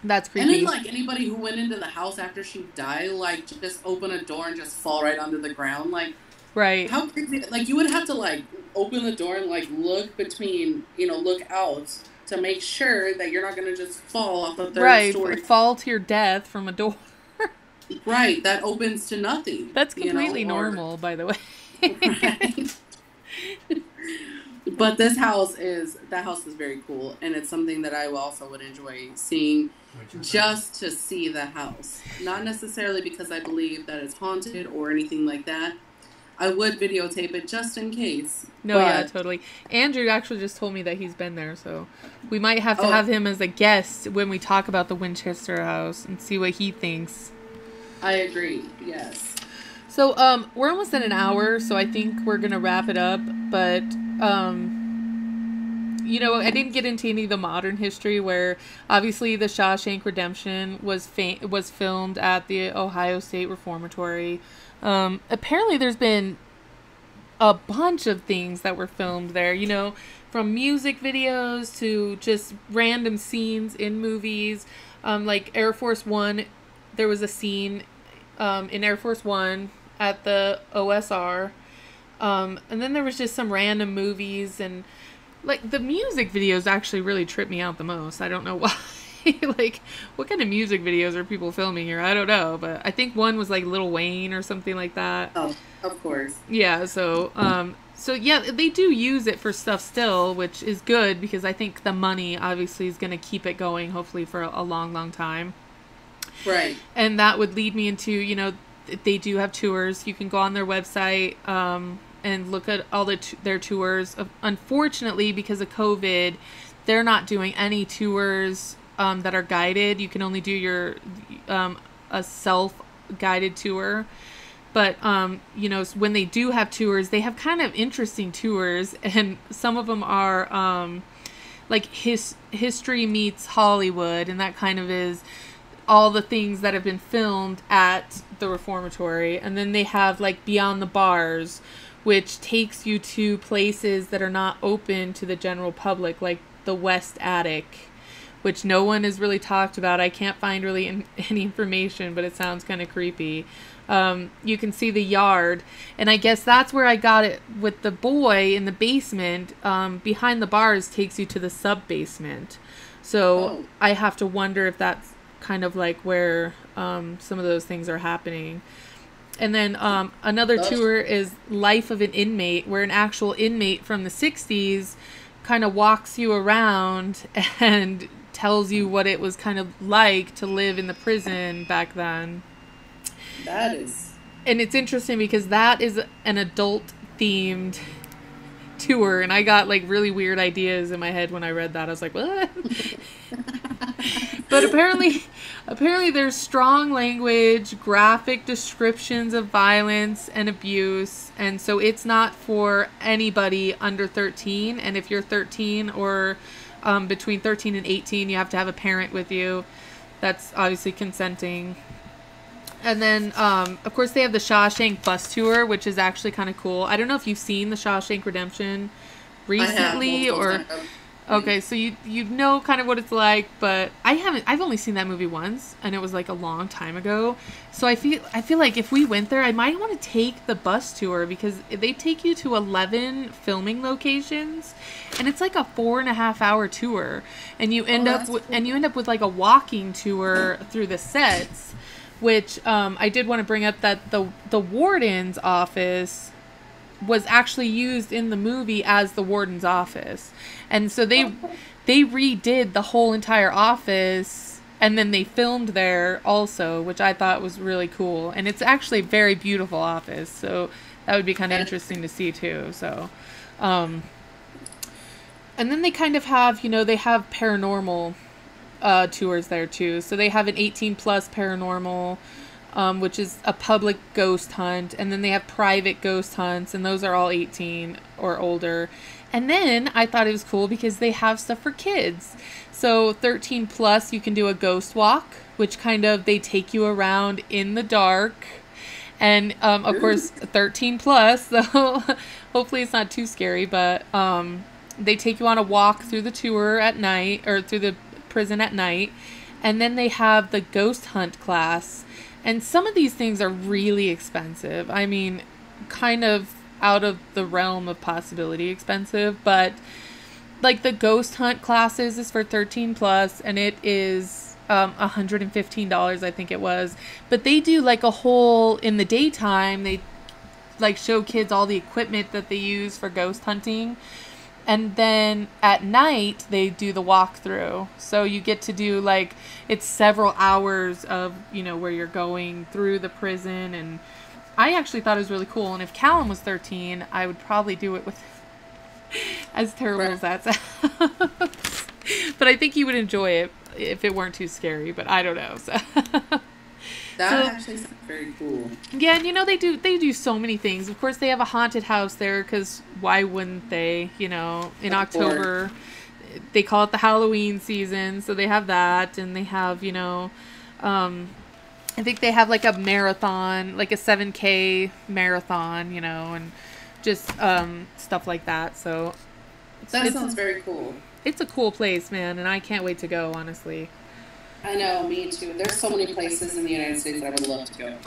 That's creepy. And then, like, anybody who went into the house after she died, like, just open a door and just fall right onto the ground, like... Right. How creepy... Like, you would have to, like, open the door and, like, look out to make sure that you're not going to just fall off the third story. Right, fall to your death from a door. Right, that opens to nothing. That's completely normal, by the way. Right. But that house is very cool, and it's something that I also would enjoy seeing, just to see the house. Not necessarily because I believe that it's haunted or anything like that. I would videotape it just in case. No, yeah, totally. Andrew actually just told me that he's been there, so we might have to have him as a guest when we talk about the Winchester house and see what he thinks. I agree, yes. So, we're almost at an hour, so I think we're going to wrap it up, but... you know, I didn't get into any of the modern history where obviously the Shawshank Redemption was filmed at the Ohio State Reformatory. Apparently there's been a bunch of things that were filmed there, you know, from music videos to just random scenes in movies. Like Air Force One, there was a scene in Air Force One at the OSR. And then there was just some random movies, and like the music videos actually really trip me out the most. I don't know why. Like, what kind of music videos are people filming here? I don't know, but I think one was like Lil Wayne or something like that. Oh, of course. Yeah, so yeah, they do use it for stuff still, which is good because I think the money obviously is going to keep it going, hopefully for a long, long time. Right. And that would lead me into, you know, they do have tours. You can go on their website and look at all their tours. Unfortunately, because of COVID, they're not doing any tours that are guided. You can only do a self-guided tour. But, you know, when they do have tours, they have kind of interesting tours. And some of them are like history meets Hollywood. And that kind of is all the things that have been filmed at the Reformatory. And then they have like Beyond the Bars, which takes you to places that are not open to the general public, like the West Attic, which no one has really talked about. I can't find really any information, but it sounds kind of creepy. You can see the yard, and I guess that's where I got it with the boy in the basement. Behind the bars takes you to the sub-basement. So I have to wonder if that's kind of like where some of those things are happening. And then another tour is Life of an Inmate, where an actual inmate from the 60s kind of walks you around and tells you what it was kind of like to live in the prison back then. That is. And it's interesting because that is an adult-themed tour, and I got like really weird ideas in my head when I read that. I was like, what? But apparently there's strong language, graphic descriptions of violence and abuse, and so it's not for anybody under 13. And if you're 13 or between 13 and 18, you have to have a parent with you. That's obviously consenting. And then, of course, they have the Shawshank bus tour, which is actually kind of cool. I don't know if you've seen the Shawshank Redemption recently, or Okay, so you know kind of what it's like, but I've only seen that movie once, and it was like a long time ago. So I feel like if we went there, I might want to take the bus tour because they take you to 11 filming locations, and it's like a 4.5 hour tour, and you end up with like a walking tour through the sets, which I did want to bring up that the warden's office was actually used in the movie as the warden's office. And so they redid the whole entire office, and then they filmed there also, which I thought was really cool. And it's actually a very beautiful office, so that would be kind of interesting to see too. So and then they kind of have, they have paranormal tours there too. So they have an 18 plus paranormal, which is a public ghost hunt, and then they have private ghost hunts, and those are all 18 or older. And then I thought it was cool because they have stuff for kids. So 13 plus, you can do a ghost walk, which kind of they take you around in the dark, and of course 13 plus, so hopefully it's not too scary, but they take you on a walk through the tour at night, or through the prison at night, and then they have the ghost hunt class. And some of these things are really expensive. I mean, kind of out of the realm of possibility expensive, but like the ghost hunt classes is for 13 plus, and it is $115, I think it was. But they do like a whole, in the daytime, they like show kids all the equipment that they use for ghost hunting. And then at night, they do the walkthrough. So you get to do like, it's several hours of, where you're going through the prison. And I actually thought it was really cool. And if Callum was 13, I would probably do it with, as terrible as that sounds. But I think he would enjoy it if it weren't too scary. But I don't know. So. That actually sounds very cool. Yeah, and they do so many things. Of course, they have a haunted house there, because why wouldn't they? In October, they call it the Halloween season, so they have that, and they have, I think they have like a marathon, like a 7K marathon, and just stuff like that. So that sounds very cool. It's a cool place, man, and I can't wait to go, honestly. I know, me too. There's so many places in the United States that I would love to go.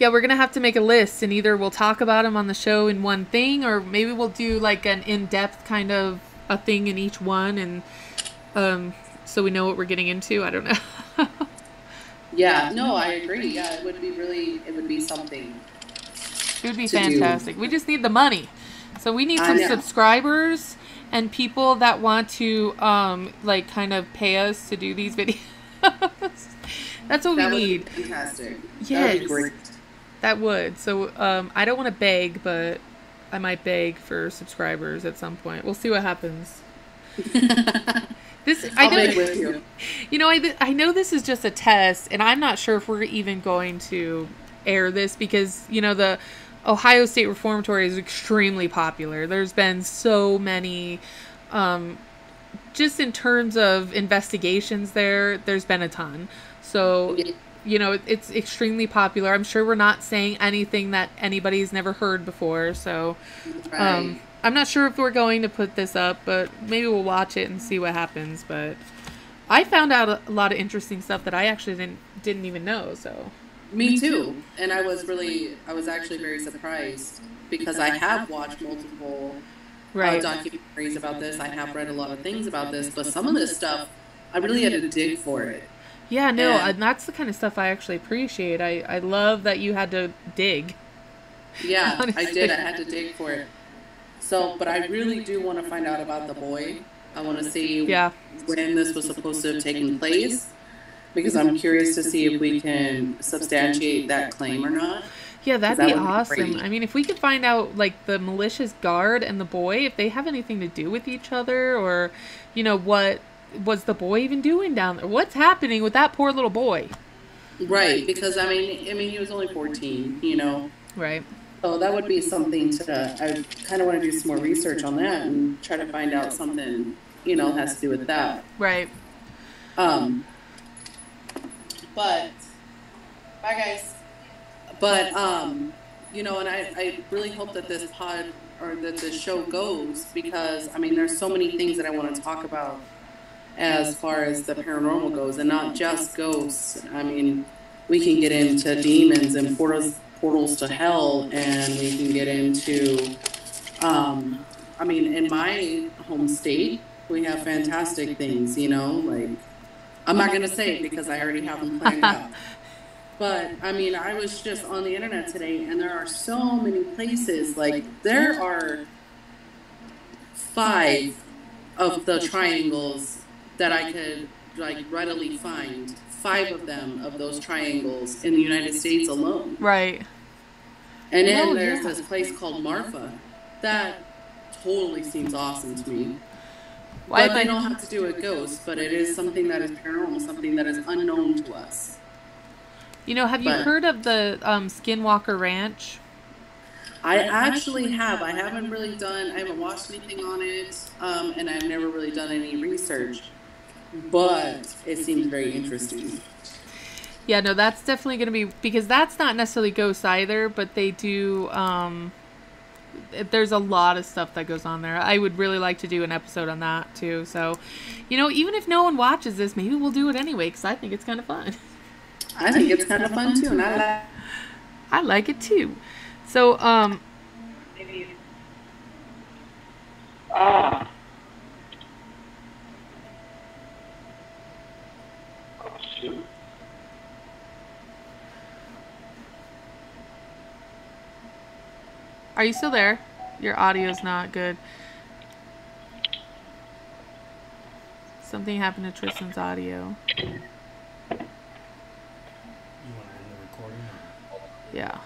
Yeah, we're going to have to make a list, and either we'll talk about them on the show in one thing, or maybe we'll do like an in-depth kind of a thing in each one, and so we know what we're getting into. I don't know. Yeah, no, I agree. Yeah, it would be something. It would be fantastic. We just need the money. So we need some subscribers and people that want to like kind of pay us to do these videos. That's what we need. Be fantastic. Yes. That would be great. That would. So I don't want to beg, but I might beg for subscribers at some point. We'll see what happens. I'll beg with you. I know this is just a test, and I'm not sure if we're even going to air this because, the Ohio State Reformatory is extremely popular. There's been so many, just in terms of investigations there's been a ton. So, it's extremely popular. I'm sure we're not saying anything that anybody's never heard before. So, right. I'm not sure if we're going to put this up, but maybe we'll watch it and see what happens. But I found out a lot of interesting stuff that I actually didn't even know. So me too, and I was actually very surprised because I have watched multiple documentaries about this. I have read a lot of things about this, but some of this stuff I really had to dig for it. Yeah, no, and that's the kind of stuff I actually appreciate. I love that you had to dig. Yeah, honestly. I did. I had to dig for it. So, but I really do want to find out about the boy. I want to see when this was supposed to have taken place, because I'm curious to see if we can substantiate that claim or not. Yeah, that'd be awesome. I mean, if we could find out, like, the malicious guard and the boy, if they have anything to do with each other, or, what was the boy even doing down there? What's happening with that poor little boy? Right, because, I mean, he was only 14, Right. So that would be something I kind of want to do some more research on that and try to find out something, has to do with that. Right. But, bye guys. But, and I really hope that this or that the show goes, because I mean, there's so many things that I want to talk about as far as the paranormal goes, and not just ghosts. I mean, we can get into demons and portals to hell, and we can get into, I mean, in my home state, we have fantastic things, you know, like, I'm not going to say it because I already have them planned out. But, I mean, I was just on the internet today, and there are so many places, like, there are 5 of the triangles that I could, like, readily find. 5 of them, of those triangles, in the United States alone. Right. And then there's this place called Marfa. That totally seems awesome to me. But they don't have to do with ghosts, but it is something that is paranormal, something that is unknown to us. You know, have you heard of the Skinwalker Ranch? I actually have. I haven't watched anything on it, and I've never really done any research. But it seems very interesting. Yeah, no, that's definitely going to be, because that's not necessarily ghosts either, but they do, there's a lot of stuff that goes on there. I would really like to do an episode on that too. So, you know, even if no one watches this, maybe we'll do it anyway, because I think it's kind of fun. I think it's kind of fun too, and I like it too. So, Maybe. Oh, shoot. Are you still there? Your audio's not good. Something happened to Tristan's audio. You want to end the recording? Yeah.